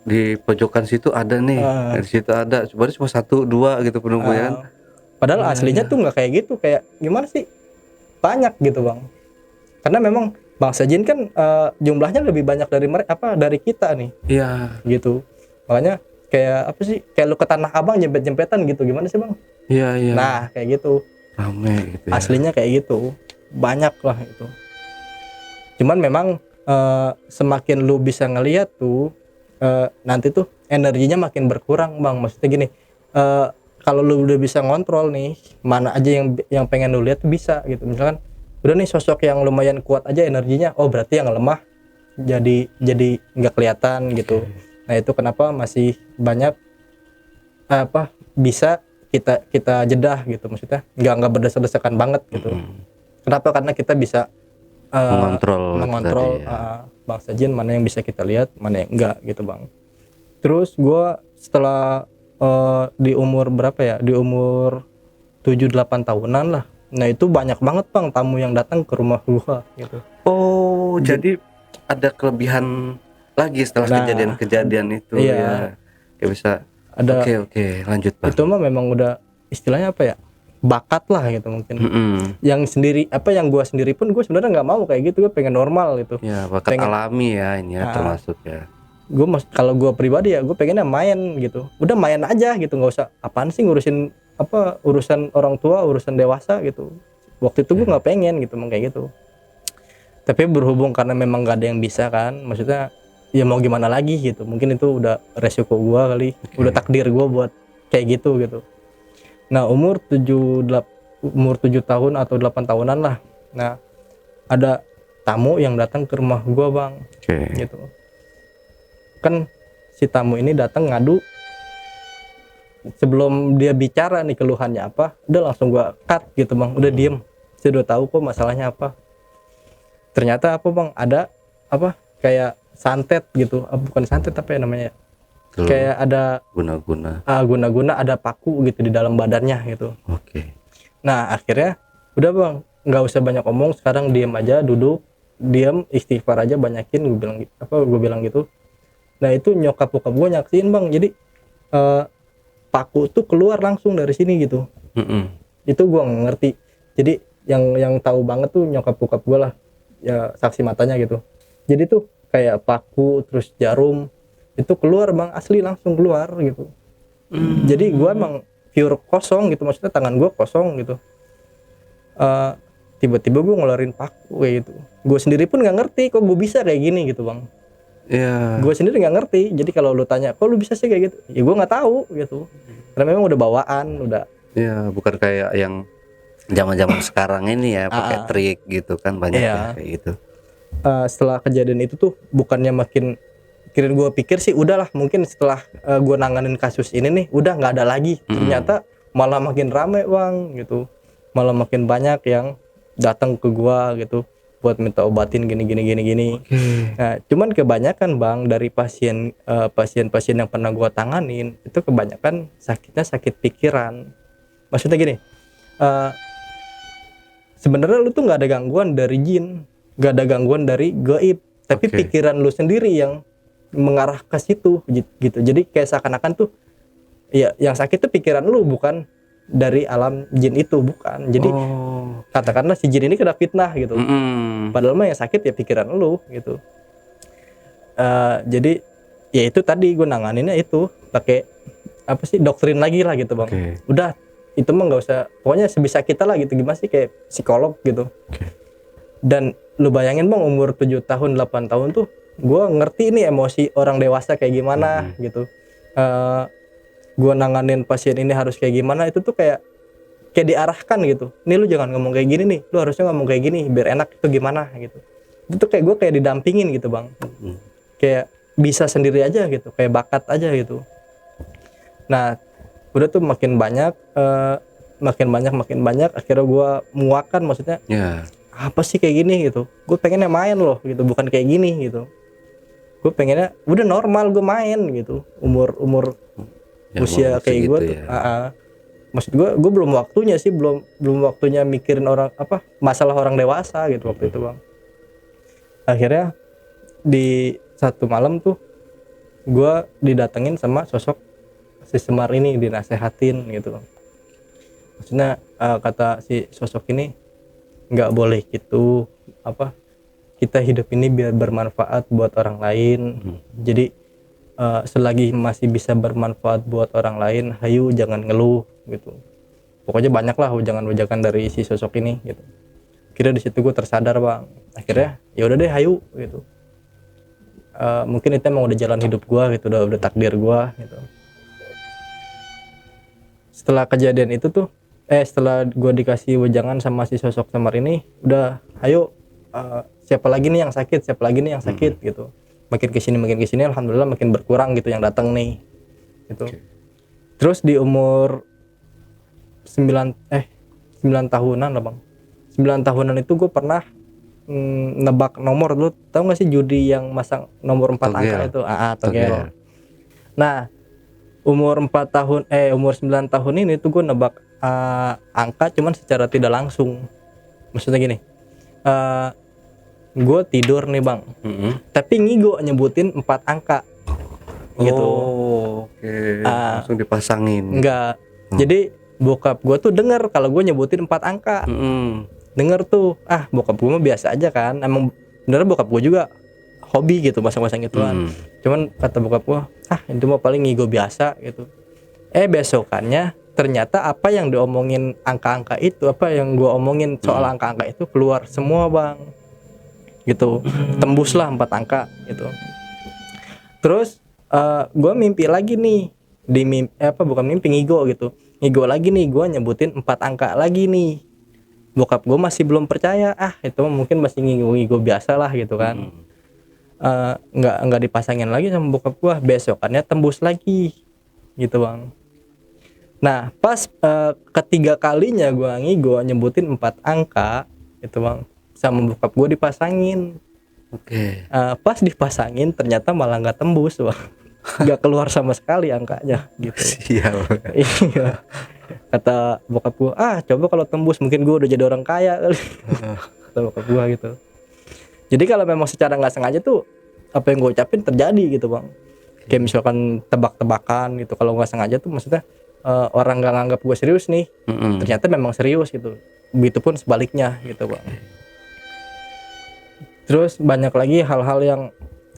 di pojokan situ ada nih, di situ ada, sebenarnya cuma 1-2 gitu penungguan. Padahal aslinya tuh nggak kayak gitu, kayak gimana sih, banyak gitu bang. karena memang bangsa jin kan jumlahnya lebih banyak dari mereka dari kita nih Iya. gitu. Makanya kayak apa sih, kayak lu ke Tanah Abang jempet-jempetan gitu, gimana sih bang? Iya, iya. Nah kayak gitu, Rame gitu ya. aslinya kayak gitu, banyak lah itu. Cuman memang semakin lu bisa ngelihat tuh nanti tuh energinya makin berkurang bang. Maksudnya gini, kalau lu udah bisa ngontrol nih mana aja yang pengen lu lihat tuh bisa gitu. Misalkan udah nih sosok yang lumayan kuat aja energinya, oh berarti yang lemah jadi nggak kelihatan gitu. Nah itu kenapa masih banyak bisa kita jedah gitu, maksudnya nggak berdesak-desakan banget gitu. Kenapa? Karena kita bisa mengontrol tadi ya. bangsa jin, mana yang bisa kita lihat, mana yang enggak gitu bang. Terus gue setelah di umur berapa ya, di umur 7-8 tahunan lah, nah itu banyak banget bang tamu yang datang ke rumah gue gitu. Oh, jadi ada kelebihan lagi setelah Nah, kejadian-kejadian itu iya, ya. Kayak bisa. ada. Oke, lanjut Bang. Itu mah memang udah istilahnya apa ya, bakat lah gitu mungkin. Yang sendiri yang gue sendiri pun gue sebenarnya nggak mau kayak gitu, gue pengen normal gitu. Ya, bakat alami ya ini ya termasuk ya. Gue kalau gue pribadi ya gue pengennya main gitu, udah main aja gitu, nggak usah apaan sih ngurusin urusan orang tua, urusan dewasa gitu. Waktu itu gue nggak pengen gitu kayak gitu. Tapi berhubung karena memang gak ada yang bisa kan, maksudnya ya mau gimana lagi gitu, mungkin itu udah resiko gue kali, udah takdir gue buat kayak gitu. Nah umur 7 tahun atau 8 tahunan lah, nah ada tamu yang datang ke rumah gue bang. Gitu kan, si tamu ini datang ngadu, sebelum dia bicara nih keluhannya apa, udah langsung gue cut gitu bang, udah diem. Saya udah tahu kok masalahnya apa. Ternyata bang, ada kayak santet gitu, bukan santet apa ya namanya, kayak ada guna-guna ada paku gitu di dalam badannya gitu. Nah akhirnya udah bang, nggak usah banyak omong, sekarang diem aja, duduk diem, istighfar aja banyakin, gue bilang gitu. Nah itu nyokap bokap gue nyaksiin bang, jadi paku tuh keluar langsung dari sini gitu. Itu gue nggak ngerti, jadi yang tahu banget tuh nyokap bokap gue lah ya, saksi matanya gitu. Jadi tuh kayak paku terus jarum itu keluar bang, asli langsung keluar gitu. Jadi gue emang pure kosong gitu, maksudnya tangan gue kosong gitu. Tiba-tiba gue ngeluarin paku kayak gitu. Gue sendiri pun nggak ngerti kok gue bisa kayak gini gitu bang. Gue sendiri nggak ngerti. Jadi kalau lu tanya kok lu bisa sih kayak gitu, ya gue nggak tahu gitu. Karena memang udah bawaan, udah. Ya bukan kayak yang zaman-zaman sekarang ini ya pakai trik gitu kan, banyak ya kayak gitu. Setelah kejadian itu tuh bukannya makin gue pikir sih udahlah, mungkin setelah gue nanganin kasus ini nih udah nggak ada lagi. Ternyata malah makin rame bang gitu, malah makin banyak yang datang ke gue gitu buat minta obatin gini. Nah cuman kebanyakan bang dari pasien yang pernah gue tanganin itu kebanyakan sakitnya sakit pikiran. Maksudnya gini, sebenarnya lu tuh nggak ada gangguan dari jin, nggak ada gangguan dari gaib, tapi pikiran lu sendiri yang mengarah ke situ gitu. Jadi kayak seakan-akan tuh ya yang sakit tuh pikiran lu, bukan dari alam jin itu, bukan. Jadi katakanlah si jin ini kena fitnah gitu, padahal mah yang sakit ya pikiran lu gitu. Jadi ya itu tadi gue nanganinnya itu pakai doktrin lagi lah gitu bang. Udah itu mah nggak usah, pokoknya sebisa kita lah gitu, gimana sih, kayak psikolog gitu. Dan lu bayangin bang, umur 7 tahun 8 tahun tuh gue ngerti nih emosi orang dewasa kayak gimana gitu. Gue nanganin pasien ini harus kayak gimana, itu tuh kayak diarahkan gitu. Nih lu jangan ngomong kayak gini nih, lu harusnya ngomong kayak gini biar enak, itu gimana gitu. Itu kayak gue kayak didampingin gitu bang. Kayak bisa sendiri aja gitu, kayak bakat aja gitu. Nah udah tuh makin banyak, akhirnya gue muakan, maksudnya apa sih kayak gini gitu. Gue pengennya main loh gitu, bukan kayak gini gitu. Gue pengennya udah normal gue main gitu, umur usia kayak gue tuh. Maksud gue belum waktunya sih, belum waktunya mikirin orang masalah orang dewasa gitu waktu itu bang. Akhirnya di satu malam tuh gue didatengin sama sosok si Semar ini, dinasehatin gitu. Maksudnya kata si sosok ini, nggak boleh gitu, apa, kita hidup ini biar bermanfaat buat orang lain. Jadi selagi masih bisa bermanfaat buat orang lain, hayu jangan ngeluh gitu. Pokoknya banyak lah ujangan-ujangan dari si sosok ini gitu. Akhirnya di situ gue tersadar bang. Akhirnya ya udah deh hayu gitu. Mungkin itu emang udah jalan hidup gue gitu, udah takdir gue gitu. Setelah kejadian itu tuh, setelah gue dikasih wejangan sama si sosok Semar ini, udah ayo siapa lagi nih yang sakit gitu. Makin kesini alhamdulillah makin berkurang gitu yang datang nih gitu. Terus di umur 9 tahunan lah bang, 9 tahunan itu gue pernah nebak nomor. Lu tau gak sih judi yang masang nomor 4 angka itu? Togel. Nah umur 9 tahun ini tuh gue nebak angka cuman secara tidak langsung. Maksudnya gini, gue tidur nih bang, tapi ngigo nyebutin 4 angka gitu. Oke. Langsung dipasangin. Enggak. Jadi bokap gue tuh denger kalau gue nyebutin 4 angka. Denger tuh, bokap gue mah biasa aja kan. Emang bener bokap gue juga hobi gitu masang-masang gituan. Cuman kata bokap gue, itu mah paling ngigo biasa gitu. Besokannya ternyata apa yang diomongin angka-angka itu, apa yang gue omongin soal angka-angka itu keluar semua bang gitu. Tembuslah 4 angka gitu. Terus gue mimpi lagi nih, bukan mimpi, ngigo gitu. Ngigo lagi nih, gue nyebutin 4 angka lagi nih. Bokap gue masih belum percaya, itu mungkin masih ngigo biasa lah gitu kan. Nggak dipasangin lagi sama bokap gue. Besokannya tembus lagi gitu bang. Nah pas ketiga kalinya gue ngigo nyebutin 4 angka gitu bang, sama bokap gue dipasangin. Pas dipasangin ternyata malah nggak tembus bang. Nggak keluar sama sekali angkanya gitu. Iya. Kata bokap gue, coba kalau tembus mungkin gue udah jadi orang kaya kali. Kata bokap gue gitu. Jadi kalau memang secara nggak sengaja tuh apa yang gue ucapin terjadi gitu bang. Kayak misalkan tebak-tebakan gitu, kalau nggak sengaja tuh maksudnya orang nggak nganggap gue serius nih, ternyata memang serius gitu. Begitupun sebaliknya gitu bang. Terus banyak lagi hal-hal yang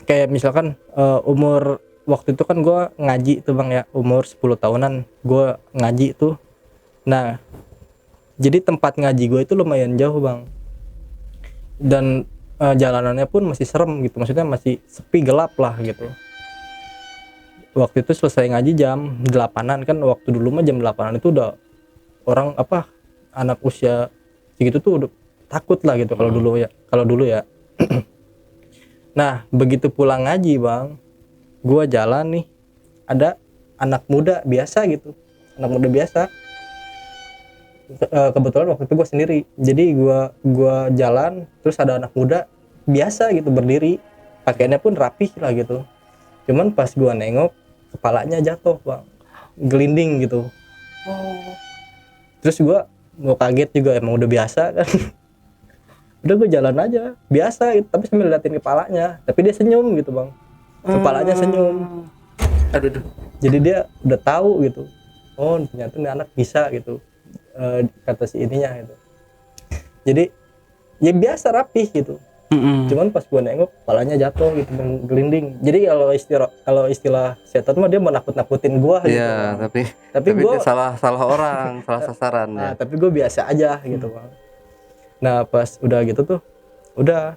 kayak misalkan umur waktu itu kan gue ngaji tuh bang ya, umur 10 tahunan gue ngaji tuh. Nah jadi tempat ngaji gue itu lumayan jauh bang, dan jalanannya pun masih serem gitu, maksudnya masih sepi, gelap lah gitu. Waktu itu selesai ngaji jam 8-an kan, waktu dulu mah jam 8-an itu udah orang anak usia segitu tuh udah takut lah gitu kalau dulu ya. Nah begitu pulang ngaji bang, gua jalan nih, ada anak muda biasa gitu, kebetulan waktu itu gue sendiri, jadi gua jalan terus ada anak muda biasa gitu berdiri, pakaiannya pun rapih lah gitu. Cuman pas gua nengok kepalanya jatuh bang, gelinding gitu. Terus gua mau kaget juga, emang udah biasa kan. Udah gue jalan aja biasa gitu, tapi sambil liatin kepalanya, tapi dia senyum gitu bang, kepalanya senyum. Jadi dia udah tahu gitu, oh ternyata ini anak bisa gitu, kata si ininya gitu. Jadi ya biasa rapih gitu. Cuman pas gue nengok kepalanya jatuh gitu, gelinding. Jadi kalau istilah setan mah dia mau nakut-nakutin gue gitu. Iya, tapi gue dia salah orang, salah sasaran ya. Tapi gue biasa aja gitu bang. Nah pas udah gitu tuh udah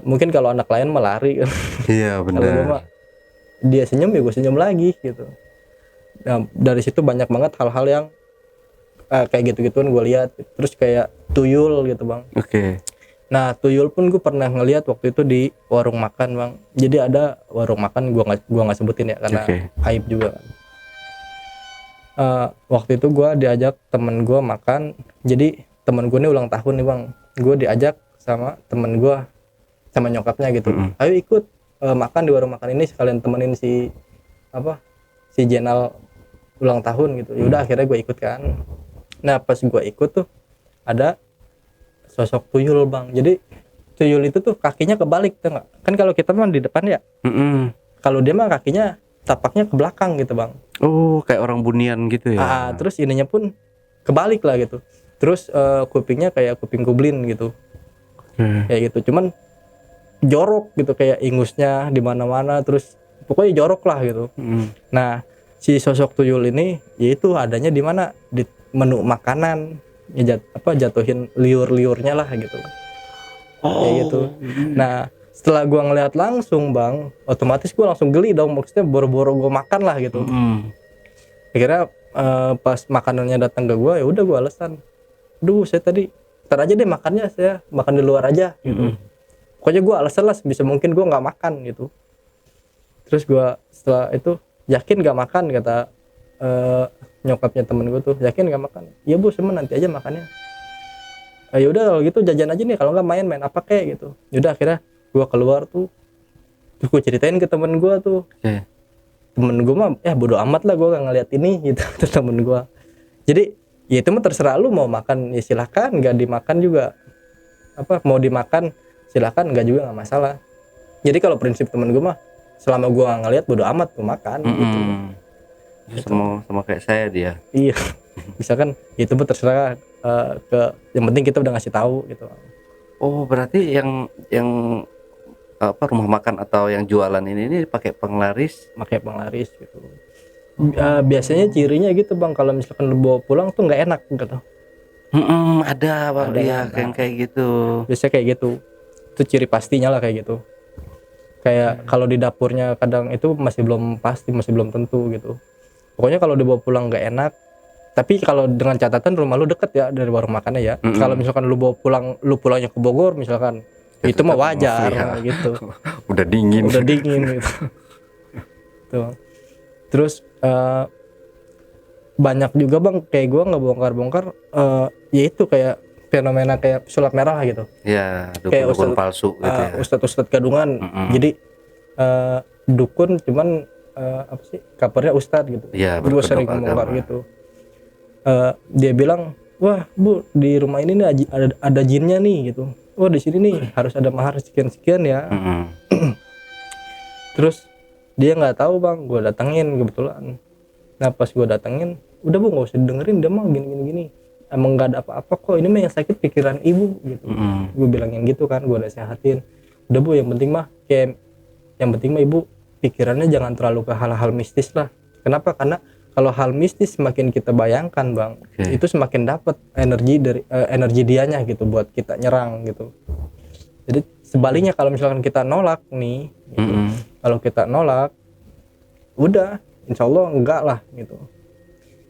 mungkin kalau anak lain mah lari kan. Iya benar. Kalau gue mah dia senyum ya gue senyum lagi gitu. Nah dari situ banyak banget hal-hal yang kayak gitu-gituan gue lihat. Terus kayak tuyul gitu bang. Nah tuyul pun gue pernah ngelihat waktu itu di warung makan bang. Jadi ada warung makan, gua nggak sebutin ya karena aib juga kan. Waktu itu gue diajak temen gue makan. Jadi temen gue ini ulang tahun nih bang. Gue diajak sama temen gue, sama nyokapnya gitu. Ayo ikut makan di warung makan ini, sekalian temenin si Jenal ulang tahun gitu. Yaudah akhirnya gue ikut kan. Nah pas gue ikut tuh ada sosok tuyul bang. Jadi tuyul itu tuh kakinya kebalik tuh nggak? Kan kalau kita mah di depan ya. Kalau dia mah kakinya tapaknya ke belakang gitu bang. Oh kayak orang bunian gitu ya. Terus ininya pun kebalik lah gitu. Terus kupingnya kayak kuping goblin gitu. kayak gitu. Cuman jorok gitu, kayak ingusnya di mana-mana, terus pokoknya jorok lah gitu. Nah, si sosok tuyul ini yaitu adanya di mana, di menu makanan, ya jatuhin liur-liurnya lah gitu. Kayak gitu. Nah, setelah gua ngeliat langsung bang, otomatis gua langsung geli dong, maksudnya boro-boro gua makan lah gitu. Akhirnya pas makanannya datang ke gua, ya udah gua alasan, saya tadi ntar aja deh makannya, saya makan di luar aja gitu. Pokoknya gua alasan lah sebisa mungkin gua nggak makan gitu. Terus gua setelah itu, yakin gak makan, kata nyokapnya temen gue tuh, yakin gak makan? Iya bu, cuma nanti aja makannya. Ya udah kalau gitu jajan aja nih, kalau nggak main apa kayak gitu. Yaudah akhirnya gue keluar tuh, terus gue ceritain ke temen gue tuh. Temen gue mah ya bodo amat lah, gue gak ngeliat ini gitu. Terus temen gue, jadi ya itu mah terserah lu, mau makan ya silahkan, nggak dimakan juga mau dimakan silahkan, nggak juga nggak masalah. Jadi kalau prinsip temen gue mah, selama gue nggak ngeliat bodo amat gue makan gitu. Sama kayak saya dia. Iya. Misalkan itu pun terserah, yang penting kita udah ngasih tahu gitu. Oh, berarti yang rumah makan atau yang jualan ini pakai penglaris gitu. Biasanya cirinya gitu bang, kalau misalkan lu bawa pulang tuh nggak enak gitu. Ada bang, iya kayak gitu. Biasanya kayak gitu, itu ciri pastinya lah kayak gitu. Kayak kalau di dapurnya kadang itu masih belum pasti, masih belum tentu gitu. Pokoknya kalau dibawa pulang nggak enak. Tapi kalau dengan catatan rumah lu deket ya dari warung makannya ya. Kalau misalkan lu bawa pulang, lu pulangnya ke Bogor misalkan, itu mah wajar gitu. Udah dingin gitu. Tuh. Terus banyak juga bang kayak gua nggak bongkar ya itu kayak fenomena kayak sulap merah gitu. Ya, dukun palsu gitu ya. Ustadz gadungan. Jadi dukun cuman apa sih, kabarnya ustadz gitu. Ya, gue sering bongkar gitu. Dia bilang, wah bu, di rumah ini nih ada jinnya nih gitu. Wah di sini nih harus ada mahar sekian ya. Terus dia nggak tahu bang, gue datengin kebetulan. Nah pas gue datengin, udah bu nggak usah dengerin, dia mah gini. Emang nggak ada apa-apa kok, ini mah yang sakit pikiran ibu gitu. Gue bilangin gitu kan, gue nasehatin. Udah bu, yang penting mah ibu pikirannya jangan terlalu ke hal-hal mistis lah. Kenapa? Karena kalau hal mistis semakin kita bayangkan bang, itu semakin dapat energi dianya gitu buat kita nyerang gitu. Jadi sebaliknya kalau misalkan kita nolak nih gitu, kalau kita nolak udah insya Allah enggak lah gitu.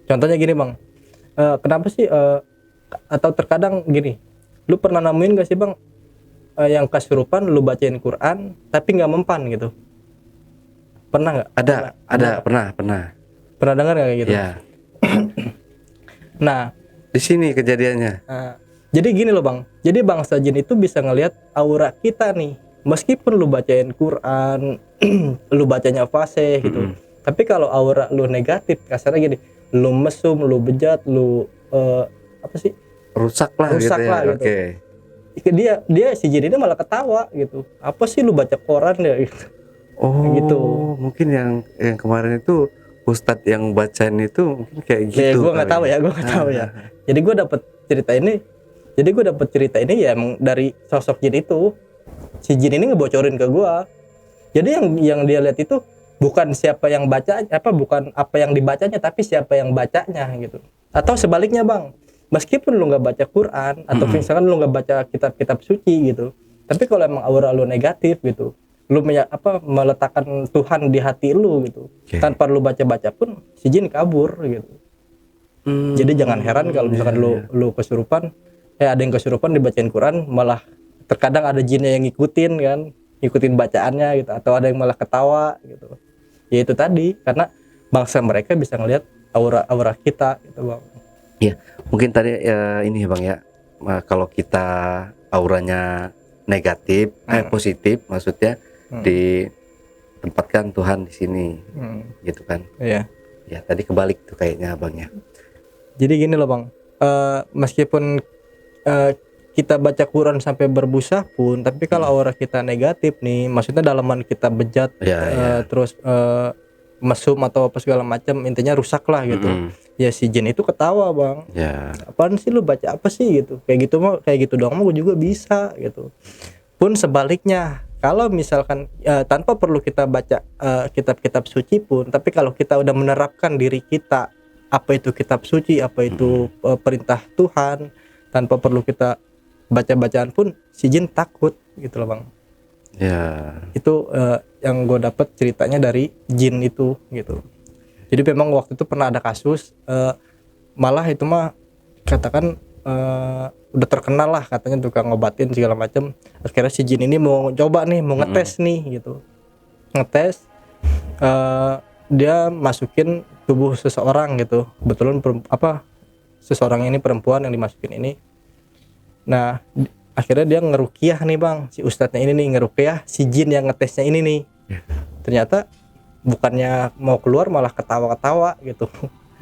Contohnya gini bang, kenapa sih atau terkadang gini, lu pernah nemuin gak sih bang yang kesurupan lu bacain Quran tapi nggak mempan gitu? Pernah nggak? Pernah dengar nggak kayak gitu? Ya. Nah, di sini kejadiannya. Jadi gini loh bang, jadi bangsa jin itu bisa ngelihat aura kita nih, meskipun lu bacain Quran, lu bacanya fasih gitu. Tapi kalau aura lu negatif, kasarnya gini, lu mesum, lu bejat, lu rusak lah gitu. Oke. Dia si jin ini malah ketawa gitu. Apa sih lu baca Quran ya gitu. Gitu. Mungkin yang kemarin itu Ustadz yang bacain itu mungkin kayak gitu. Ya gue nggak tahu ya. Jadi gue dapet cerita ini ya emang dari sosok jin itu. Si jin ini ngebocorin ke gue. Jadi yang dia lihat itu bukan siapa yang baca, bukan apa yang dibacanya, tapi siapa yang bacanya gitu. Atau sebaliknya bang, meskipun lu nggak baca Quran atau misalkan lu nggak baca kitab-kitab suci gitu, tapi kalau emang aura lu negatif gitu, lu meletakkan Tuhan di hati lu gitu, tanpa lu baca-baca pun si jin kabur gitu. Jadi jangan heran kalau misalkan lu kesurupan, ada yang kesurupan dibacain Quran, malah terkadang ada jinnya yang ngikutin bacaannya gitu, atau ada yang malah ketawa gitu. Ya itu tadi, karena bangsa mereka bisa ngelihat aura kita gitu bang. Iya, mungkin tadi ini ya bang ya, kalau kita auranya negatif, positif maksudnya, ditempatkan Tuhan di sini, gitu kan? Iya. Ya tadi kebalik tuh kayaknya abangnya. Jadi gini loh bang, meskipun kita baca Quran sampai berbusa pun, tapi kalau aura kita negatif nih, maksudnya dalaman kita bejat, terus mesum atau apa segala macam, intinya rusak lah gitu. Ya si jin itu ketawa bang, Ya. apaan sih lu baca apa sih gitu, kayak gitu doang mah gue juga bisa gitu. Pun sebaliknya, kalau misalkan tanpa perlu kita baca kitab-kitab suci pun, tapi kalau kita udah menerapkan diri kita apa itu kitab suci, apa itu perintah Tuhan, tanpa perlu kita baca-bacaan pun si jin takut gitu loh bang. Ya. Itu yang gue dapet ceritanya dari jin itu gitu. Jadi memang waktu itu pernah ada kasus malah itu mah katakan udah terkenal lah katanya tukang ngobatin segala macam. Akhirnya si jin ini mau coba nih, mau ngetes nih gitu. Ngetes dia masukin tubuh seseorang gitu. Kebetulan seseorang ini perempuan yang dimasukin ini. Nah, akhirnya dia ngeruqyah nih bang, si ustadznya ini nih ngeruqyah si jin yang ngetesnya ini nih. Ternyata bukannya mau keluar malah ketawa-ketawa gitu.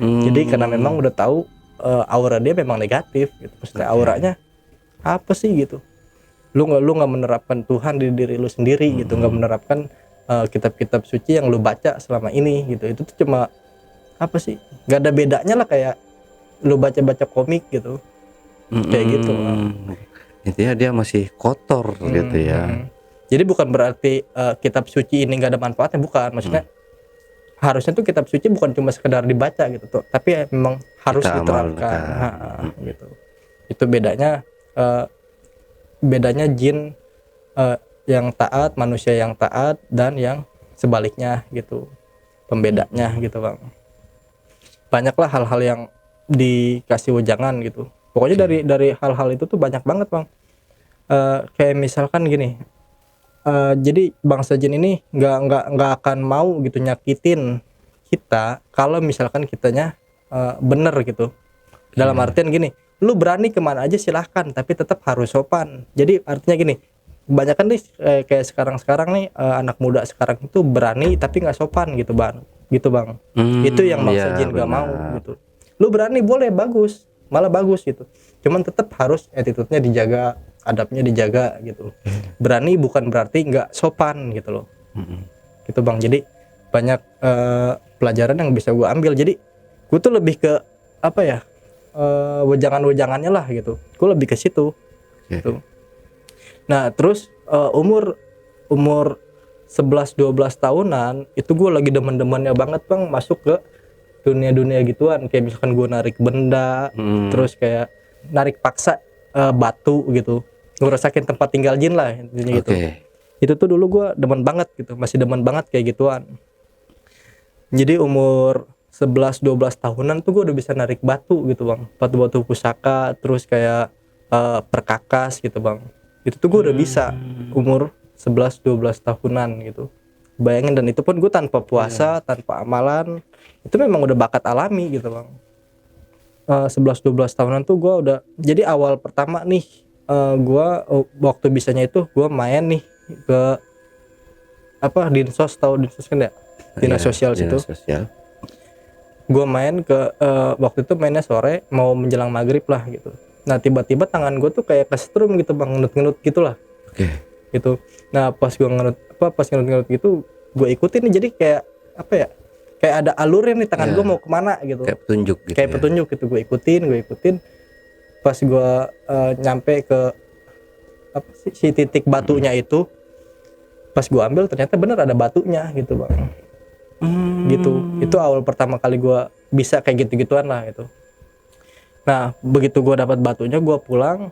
Jadi karena memang udah tahu aura dia memang negatif gitu. Maksudnya auranya apa sih gitu. Lu nggak menerapkan Tuhan di diri lu sendiri gitu, nggak menerapkan kitab-kitab suci yang lu baca selama ini gitu. Itu tuh cuma apa sih? Gak ada bedanya lah kayak lu baca-baca komik gitu. Kayak gitu. Intinya dia masih kotor gitu ya. Jadi bukan berarti kitab suci ini nggak ada manfaatnya, bukan. Maksudnya harusnya tuh kitab suci bukan cuma sekedar dibaca gitu tuh, tapi memang harus Kita diterapkan. amalkan. Gitu. Itu bedanya jin yang taat, manusia yang taat, dan yang sebaliknya gitu. Pembedanya gitu bang. Banyaklah hal-hal yang dikasih wejangan gitu. Pokoknya dari hal-hal itu tuh banyak banget bang. Kayak misalkan gini, jadi bangsa jin ini nggak akan mau gitu nyakitin kita kalau misalkan kitanya bener gitu. Dalam artian gini, lu berani kemana aja silahkan, tapi tetap harus sopan. Jadi artinya gini, kebanyakan nih kayak sekarang nih anak muda sekarang itu berani tapi nggak sopan gitu bang. Itu yang bangsa jin nggak mau gitu. Lu berani boleh bagus, malah bagus gitu. Cuman tetap harus attitude-nya dijaga, adabnya dijaga gitu. Berani bukan berarti nggak sopan gitu loh. Gitu bang. Jadi banyak pelajaran yang bisa gue ambil. Jadi gue tuh lebih ke apa ya, wejangan-wejangannya lah gitu. Gue lebih ke situ. Gitu. Nah terus umur 11-12 tahunan itu gue lagi demen-demennya banget bang masuk ke dunia gituan. Kayak misalkan gue narik benda, terus kayak narik paksa batu gitu, ngerasain tempat tinggal jin lah intinya gitu. Itu tuh dulu gue demen banget gitu, masih demen banget kayak gituan. Jadi umur 11-12 tahunan tuh gue udah bisa narik batu gitu bang, batu-batu pusaka, terus kayak perkakas gitu bang. Itu tuh gue udah bisa umur 11-12 tahunan gitu. Bayangin, dan itu pun gue tanpa puasa, tanpa amalan. Itu memang udah bakat alami gitu bang. 11-12 tahunan tuh gue udah. Jadi awal pertama nih gue waktu bisanya itu gue main nih ke Dinsos, tahu Dinsos kan ya? Dinas sosial situ. Gue main ke waktu itu mainnya sore mau menjelang maghrib lah gitu. Nah tiba-tiba tangan gue tuh kayak kesetrum gitu bang, ngenut-ngenut gitulah. Gitu. Nah pas ngenut gitu gue ikutin nih, jadi kayak apa ya, kayak ada alurnya nih tangan gue mau kemana gitu, kayak petunjuk gitu, petunjuk gitu. Gue ikutin pas gue nyampe ke si titik batunya itu, pas gue ambil ternyata bener ada batunya gitu bang. Gitu. Itu awal pertama kali gue bisa kayak gitu-gituan lah gitu. Nah begitu gue dapat batunya, gue pulang,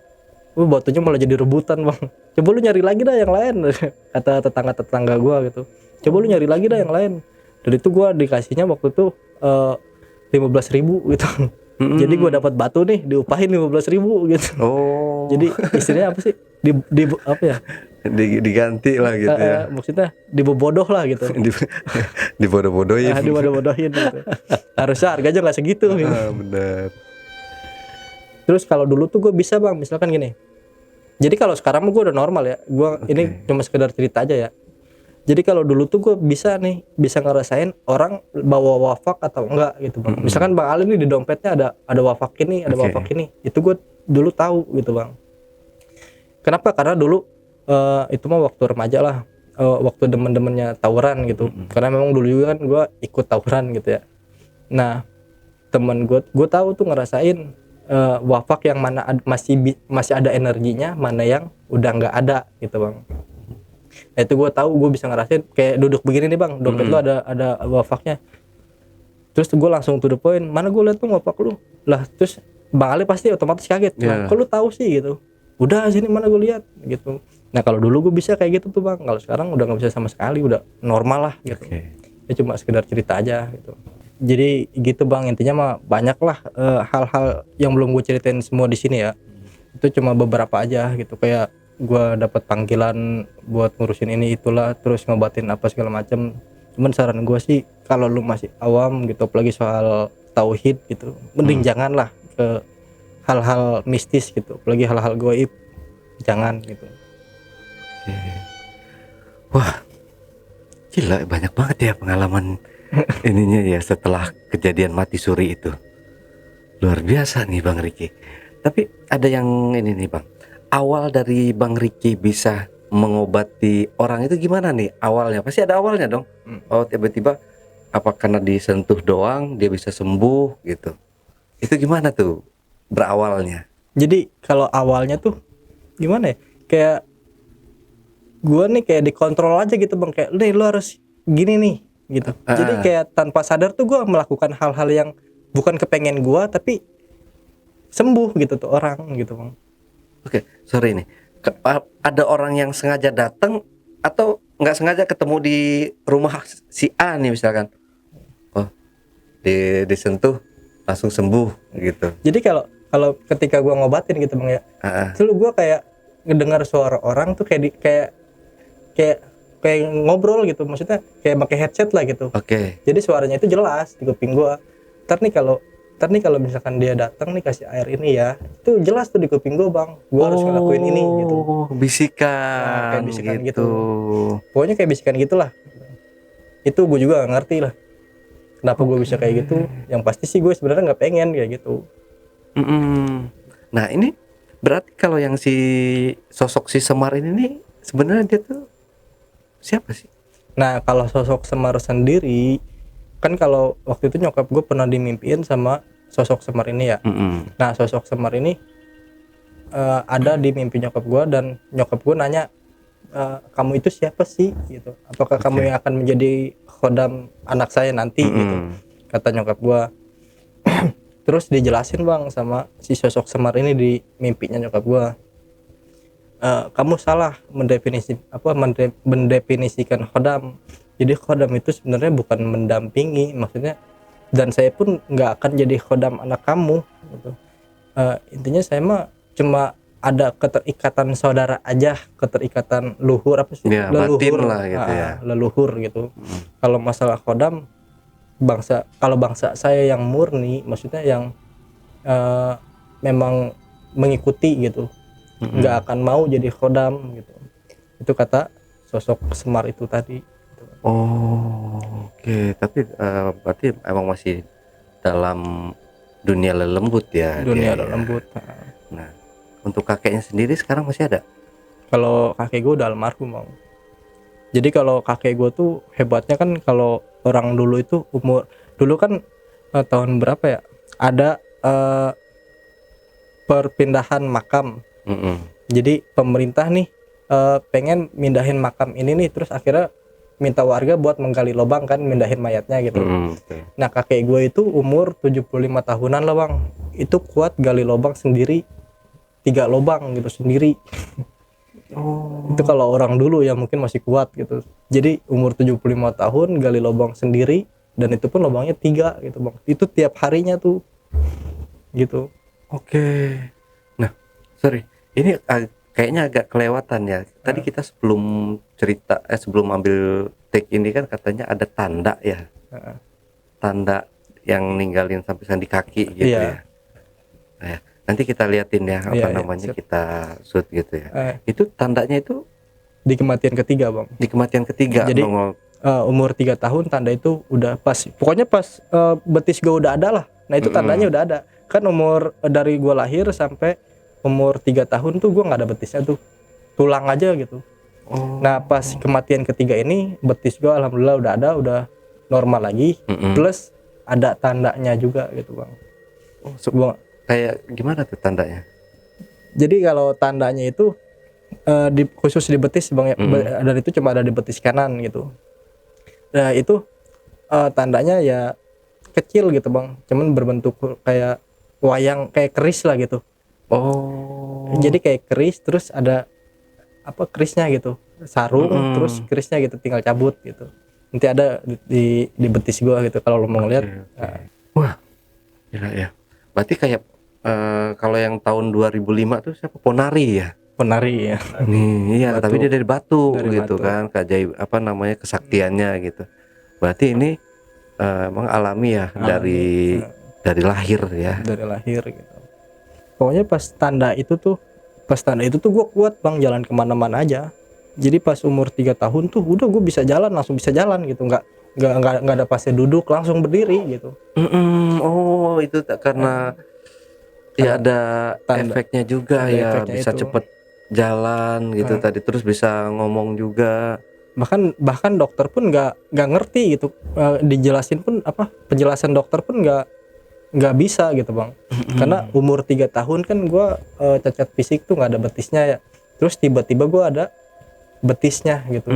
batunya malah jadi rebutan bang. Coba lu nyari lagi dah yang lain, kata tetangga gue gitu. Coba lu nyari lagi dah yang lain. Dan itu gue dikasihnya waktu itu 15.000 gitu. Jadi gue dapat batu nih diupahin 15.000 gitu. Jadi istilahnya apa sih? Apa ya? Diganti lah gitu ya. Maksudnya dibodoh lah gitu. Dibodoh-bodohin. Dibodoh-bodohin gitu. Harusnya harganya nggak segitu. Gitu. Bener. Terus kalau dulu tuh gue bisa bang, misalkan gini. Jadi kalau sekarang gue udah normal ya. Gue ini cuma sekedar cerita aja ya. Jadi kalau dulu tuh gue bisa ngerasain orang bawa wafak atau enggak gitu bang. Misalkan Bang Ali nih di dompetnya ada wafak ini, ada wafak ini. Itu gue dulu tahu gitu bang. Kenapa? Karena dulu itu mah waktu remaja lah. waktu demen-demennya tawuran gitu. Karena memang dulu juga kan gue ikut tawuran gitu ya. Nah temen gue tahu tuh ngerasain wafak yang mana masih ada energinya, mana yang udah nggak ada gitu bang. Nah itu gue tahu, gue bisa ngerasain kayak duduk begini nih bang, dompet lu ada wafaknya. Terus gue langsung to the point, mana gue liat tuh wafak lu lah. Terus Bang Ali pasti otomatis kaget, kok lu tahu sih gitu. Udah sini mana gue lihat gitu. Nah kalau dulu gue bisa kayak gitu tuh bang, kalau sekarang udah nggak bisa sama sekali, udah normal lah gitu. Ya cuma sekedar cerita aja gitu. Jadi gitu bang, intinya mah banyak lah hal-hal yang belum gue ceritain semua di sini ya. Itu cuma beberapa aja gitu, kayak gue dapat panggilan buat ngurusin ini itulah, terus ngobatin apa segala macem. Cuman saran gue sih kalau lu masih awam gitu, apalagi soal tauhid gitu, mending janganlah ke hal-hal mistis gitu, apalagi hal-hal gaib, jangan gitu. Wah, gila banyak banget ya pengalaman ininya ya setelah kejadian mati suri itu. Luar biasa nih Bang Riki. Tapi ada yang ini nih Bang. Awal dari Bang Riki bisa mengobati orang itu gimana nih awalnya? Pasti ada awalnya dong. Oh tiba-tiba apa karena disentuh doang dia bisa sembuh gitu. Itu gimana tuh berawalnya? Jadi kalau awalnya tuh gimana ya, kayak gue nih kayak dikontrol aja gitu bang, kayak nih lu harus gini nih gitu. Jadi kayak tanpa sadar tuh gue melakukan hal-hal yang bukan kepengen gue, tapi sembuh gitu tuh orang gitu bang. Oke, sorry nih. Ada orang yang sengaja datang atau nggak sengaja ketemu di rumah si A nih misalkan? Oh, disentuh langsung sembuh gitu. Jadi kalau ketika gue ngobatin gitu bang ya, dulu gue kayak ngedengar suara orang tuh kayak ngobrol gitu, maksudnya kayak pakai headset lah gitu. Jadi suaranya itu jelas di kuping gue. Ntar nih kalau misalkan dia datang nih kasih air ini ya, itu jelas tuh di kuping gue bang, gue harus ngelakuin ini gitu. Bisikan, nah, kayak bisikan gitu. Pokoknya kayak bisikan gitulah. Itu gue juga gak ngerti lah kenapa gue bisa kayak gitu. Yang pasti sih gue sebenarnya nggak pengen kayak gitu. Nah ini berarti kalau yang sosok si Semar ini nih sebenarnya dia tuh siapa sih? Nah kalau sosok Semar sendiri kan, kalau waktu itu nyokap gue pernah dimimpiin sama sosok Semar ini ya. Nah sosok Semar ini ada di mimpi nyokap gue, dan nyokap gue nanya, kamu itu siapa sih gitu, apakah kamu yang akan menjadi khodam anak saya nanti gitu, kata nyokap gue. Terus dijelasin bang sama si sosok Semar ini di mimpinya nyokap gue, kamu salah mendefinisikan khodam. Jadi khodam itu sebenarnya bukan mendampingi, maksudnya, dan saya pun nggak akan jadi khodam anak kamu gitu. Intinya saya mah cuma ada keterikatan saudara aja, keterikatan luhur apa sih, ya, leluhur lah gitu ya, leluhur gitu. Kalau masalah khodam, kalau bangsa saya yang murni, maksudnya yang memang mengikuti gitu, nggak akan mau jadi khodam gitu. Itu kata sosok Semar itu tadi. Oke. Tapi berarti emang masih dalam dunia lelembut ya. Dunia lelembut. Nah, untuk kakeknya sendiri sekarang masih ada? Kalau kakek gue udah almarhum bang. Jadi kalau kakek gue tuh hebatnya kan, kalau orang dulu itu dulu kan tahun berapa ya, ada perpindahan makam. Jadi pemerintah nih pengen mindahin makam ini nih, terus akhirnya minta warga buat menggali lubang kan, mindahin mayatnya gitu. Nah kakek gue itu umur 75 tahunan lah bang, itu kuat gali lubang sendiri 3 lubang gitu sendiri. Itu kalau orang dulu ya mungkin masih kuat gitu. Jadi umur 75 tahun gali lubang sendiri, dan itu pun lubangnya 3 gitu bang. Itu tiap harinya tuh gitu. Nah sorry, ini kayaknya agak kelewatan ya. Tadi kita sebelum cerita sebelum ambil take ini kan katanya ada tanda ya, tanda yang ninggalin sampisan di kaki gitu ya. Nah, nanti kita liatin ya apa namanya, kita shoot gitu ya. Itu tandanya itu di kematian ketiga bang. Di kematian ketiga. Jadi umur 3 tahun tanda itu udah pas, pokoknya pas betis gue udah ada lah. Nah itu tandanya udah ada. Kan umur dari gue lahir sampai umur 3 tahun tuh gue nggak ada betisnya tuh, tulang aja gitu. Oh. Nah pas kematian ketiga ini betis gue alhamdulillah udah normal lagi, plus ada tandanya juga gitu bang. Oh, Gua, kayak gimana tuh tandanya? jadi kalau tandanya itu khusus di betis bang ya, dan itu cuma ada di betis kanan gitu. Nah itu tandanya ya kecil gitu bang, cuman berbentuk kayak wayang, kayak keris lah gitu. Oh. Jadi kayak keris terus ada apa kerisnya gitu, sarung terus kerisnya gitu, tinggal cabut gitu. Nanti ada di betis gua gitu kalau lo mau ngeliat. Nah, Wah, gila ya. Berarti kayak kalau yang tahun 2005 tuh siapa? Ponari ya? penari ya. Nih, iya, Batu. tapi dia dari batu Dari gitu batu. kan, keajaib apa namanya kesaktiannya gitu. Berarti ini emang alami ya, dari lahir ya. Dari lahir gitu. Pokoknya pas tanda itu tuh gue kuat bang, jalan kemana-mana aja. Jadi pas umur 3 tahun tuh udah gue bisa jalan, langsung bisa jalan gitu, nggak ada pasnya duduk, langsung berdiri gitu. Oh, itu karena ya ada tanda- efeknya juga ada ya, efeknya bisa itu. cepet jalan gitu tadi, terus bisa ngomong juga. Bahkan dokter pun nggak ngerti gitu, dijelasin pun apa, penjelasan dokter pun nggak bisa gitu bang. Karena umur 3 tahun kan gue cacat fisik tuh, nggak ada betisnya ya, terus tiba-tiba gue ada betisnya gitu.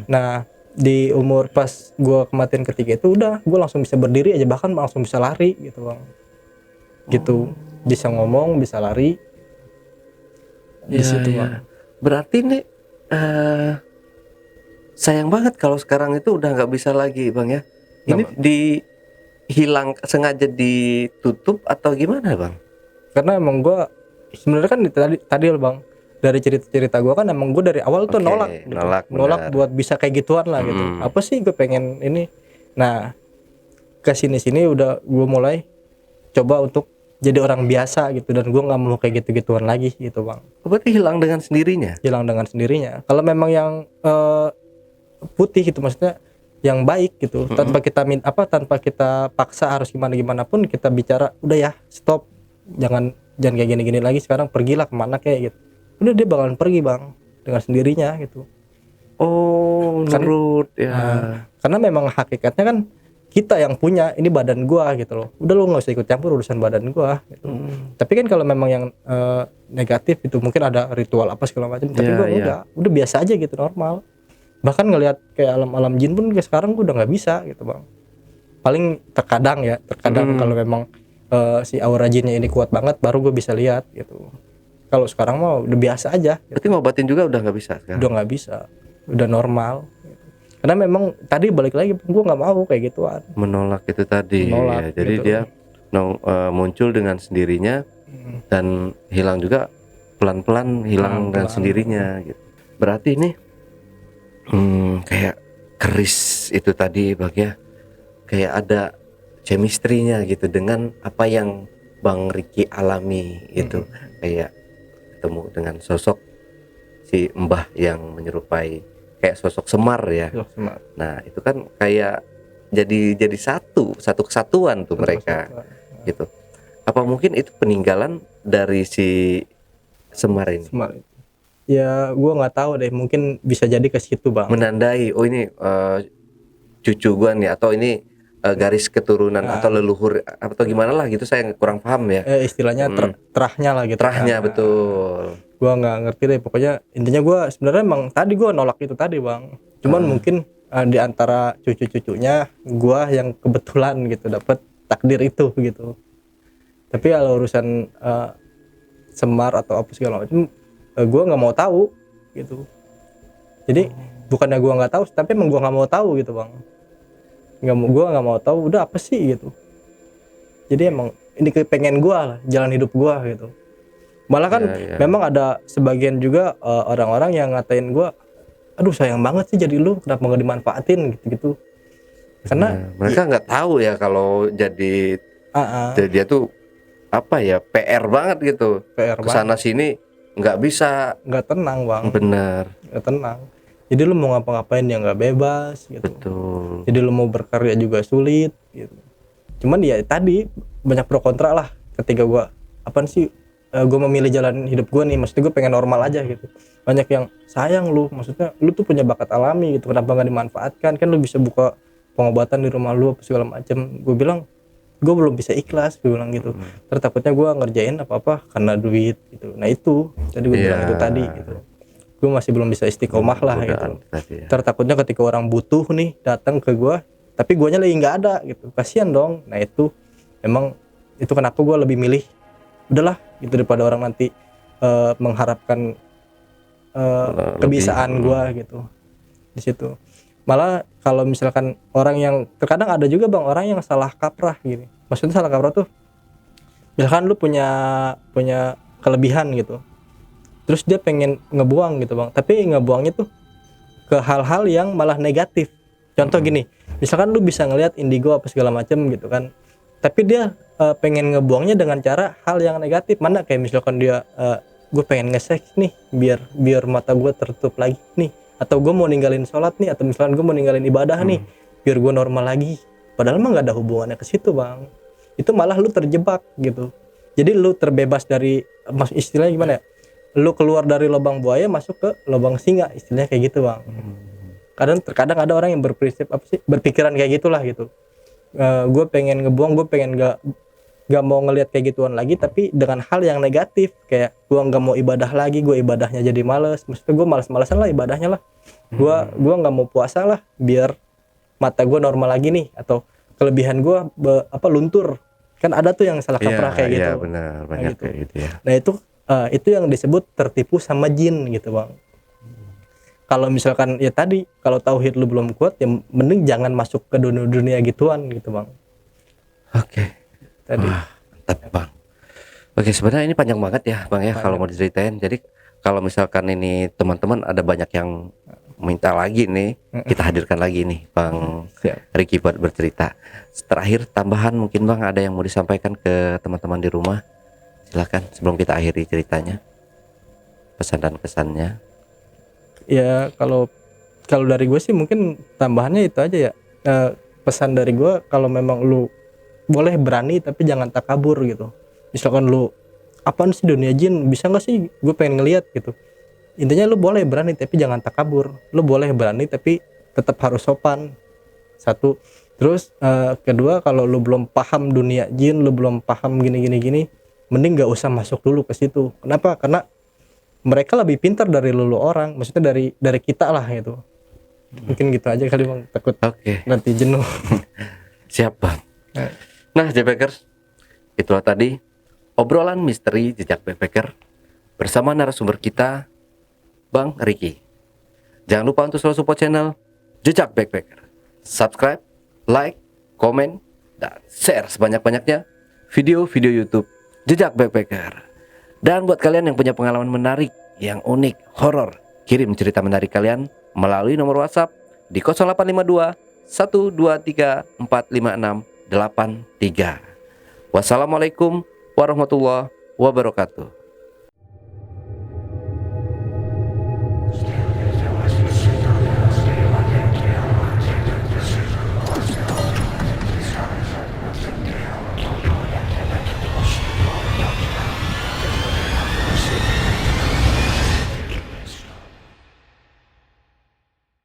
Nah di umur pas gue kematian ketiga itu udah gue langsung bisa berdiri aja, bahkan langsung bisa lari gitu bang. Gitu, bisa ngomong, bisa lari di situ bang. Berarti nih sayang banget kalau sekarang itu udah nggak bisa lagi bang ya. Ini hilang sengaja ditutup atau gimana bang? Karena emang gue sebenarnya kan tadi loh bang, dari cerita gue kan emang gue dari awal tuh nolak gitu. Nolak buat bisa kayak gituan lah gitu. Apa sih gue pengen ini. Nah ke sini udah gue mulai coba untuk jadi orang biasa gitu, dan gue nggak mau kayak gitu-gituan lagi gitu bang. Berarti hilang dengan sendirinya? Hilang dengan sendirinya. Kalau memang yang putih gitu, maksudnya yang baik gitu, tanpa kita paksa harus gimana pun, kita bicara udah ya stop, jangan kayak gini lagi, sekarang pergilah kemana kayak gitu, udah dia bakalan pergi bang dengan sendirinya gitu. Oh, nurut ya. Karena memang hakikatnya kan kita yang punya ini badan gua gitu loh, udah lo nggak usah ikut campur urusan badan gua gitu. Tapi kan kalau memang yang negatif itu mungkin ada ritual apa segala macam, tapi gua enggak, udah biasa aja gitu, normal. Bahkan ngelihat kayak alam jin pun kayak sekarang gua udah nggak bisa gitu bang. Paling terkadang kalau memang si aura jinnya ini kuat banget baru gue bisa lihat gitu. Kalau sekarang mah udah biasa aja gitu. Berarti ngobatin juga udah nggak bisa sekarang? Udah nggak bisa, udah normal gitu. Karena memang tadi balik lagi gue nggak mau kayak gituan, menolak itu tadi ya. Jadi gitu. Dia muncul dengan sendirinya dan hilang juga pelan-pelan, hilang dengan sendirinya gitu. Berarti ini kayak keris itu tadi bang ya, kayak ada chemistry-nya gitu dengan apa yang Bang Riki alami gitu. Kayak ketemu dengan sosok si Mbah yang menyerupai kayak sosok Semar ya. Semar. Nah itu kan kayak jadi satu kesatuan tuh mereka gitu. Apa mungkin itu peninggalan dari si Semar ini? Semar itu. Ya gue nggak tahu deh, mungkin bisa jadi ke situ bang. Menandai oh ini cucu gue nih, atau ini garis keturunan atau leluhur atau gimana lah gitu, saya kurang paham ya. Istilahnya terahnya lah gitu. Terahnya kan. Betul. Gua nggak ngerti deh, pokoknya intinya gua sebenarnya emang tadi gua nolak itu tadi bang. Cuman mungkin di antara cucu-cucunya gua yang kebetulan gitu dapat takdir itu gitu. Tapi kalau urusan Semar atau apa segala macam, gua nggak mau tahu gitu. Jadi bukannya gua nggak tahu, tapi emang gua nggak mau tahu gitu bang. Gua nggak mau tahu, udah apa sih gitu. Jadi emang ini pengen gua lah, jalan hidup gua gitu. Malah kan memang ada sebagian juga orang-orang yang ngatain gua, aduh sayang banget sih jadi lu, kenapa nggak dimanfaatin gitu. Karena mereka nggak tahu ya kalau jadi dia tuh apa ya, PR banget gitu, kesana sini nggak bisa, nggak tenang bang. Bener, nggak tenang. Jadi lu mau ngapa-ngapain ya nggak bebas gitu. Betul. Jadi lu mau berkarya juga sulit gitu. Cuman ya tadi banyak pro kontra lah ketika gua apaan sih gue memilih jalan hidup gue nih, maksudnya gue pengen normal aja gitu. Banyak yang sayang lu, maksudnya lu tuh punya bakat alami gitu, kenapa nggak dimanfaatkan, kan lu bisa buka pengobatan di rumah lu apa segala macam. Gue bilang gue belum bisa ikhlas, gue bilang gitu. Terus takutnya gue ngerjain apa-apa karena duit gitu. Nah itu tadi gue bilang itu tadi gitu, gue masih belum bisa istiqomah lah gitu. Terus takutnya ketika orang butuh nih datang ke gue, tapi guanya lagi nggak ada gitu, kasihan dong. Nah itu emang itu kenapa gue lebih milih udahlah gitu daripada orang nanti mengharapkan kebisaan gue gitu di situ. Malah kalau misalkan orang yang terkadang ada juga bang orang yang salah kaprah gini, maksudnya salah kaprah tuh misalkan lu punya kelebihan gitu, terus dia pengen ngebuang gitu bang, tapi ngebuangnya tuh ke hal-hal yang malah negatif. Contoh gini, misalkan lu bisa ngelihat indigo apa segala macam gitu kan, tapi dia pengen ngebuangnya dengan cara hal yang negatif. Mana kayak misalkan dia gue pengen nge-seks nih biar mata gue tertutup lagi nih, atau gue mau ninggalin sholat nih, atau misalkan gue mau ninggalin ibadah nih biar gue normal lagi, padahal mah nggak ada hubungannya ke situ bang. Itu malah lu terjebak gitu. Jadi lu terbebas dari, istilahnya gimana ya, lu keluar dari lubang buaya masuk ke lubang singa, istilahnya kayak gitu bang. Terkadang ada orang yang berprinsip apa sih, berpikiran kayak gitulah gitu. Gue pengen ngebuang, gue pengen gak mau ngelihat kayak gituan lagi, tapi dengan hal yang negatif, kayak gue nggak mau ibadah lagi, gue ibadahnya jadi males, maksudnya gue malas-malasan lah ibadahnya lah, gue nggak mau puasa lah biar mata gue normal lagi nih, atau kelebihan gue luntur, kan ada tuh yang salah kaprah kayak gitu. Iya benar, banyak gitu. kayak gitu ya. Nah itu yang disebut tertipu sama jin gitu bang. Kalau misalkan ya tadi, kalau tauhid lu belum kuat ya mending jangan masuk ke dunia gituan gitu bang. Oke. Tadi Mantap bang. Oke, sebenarnya ini panjang banget ya bang ya kalau mau diceritain. Jadi kalau misalkan ini teman-teman ada banyak yang minta lagi nih, kita hadirkan lagi nih bang Ricky buat bercerita. Terakhir tambahan mungkin bang ada yang mau disampaikan ke teman-teman di rumah, silakan sebelum kita akhiri ceritanya, pesan dan kesannya. Ya kalau dari gue sih mungkin tambahannya itu aja ya, pesan dari gue, kalau memang lu boleh berani tapi jangan takabur gitu. Misalkan lu apaan sih dunia jin, bisa nggak sih, gue pengen ngeliat gitu. Intinya lu boleh berani tapi jangan takabur. Lu boleh berani tapi tetap harus sopan. Satu. Terus kedua, kalau lu belum paham dunia jin, lu belum paham gini, mending nggak usah masuk dulu ke situ. Kenapa? Karena mereka lebih pintar dari lu orang, maksudnya dari kita lah gitu. Mungkin gitu aja kali bang, takut nanti jenuh. Siap bang. Nah Backpackers, itulah tadi obrolan misteri jejak backpacker bersama narasumber kita Bang Ricky. Jangan lupa untuk selalu support channel Jejak Backpacker, subscribe, like, komen, dan share sebanyak-banyaknya video-video YouTube Jejak Backpacker. Dan buat kalian yang punya pengalaman menarik, yang unik, horor, kirim cerita menarik kalian melalui nomor WhatsApp di 0852 123 456 83. Wassalamualaikum warahmatullahi wabarakatuh.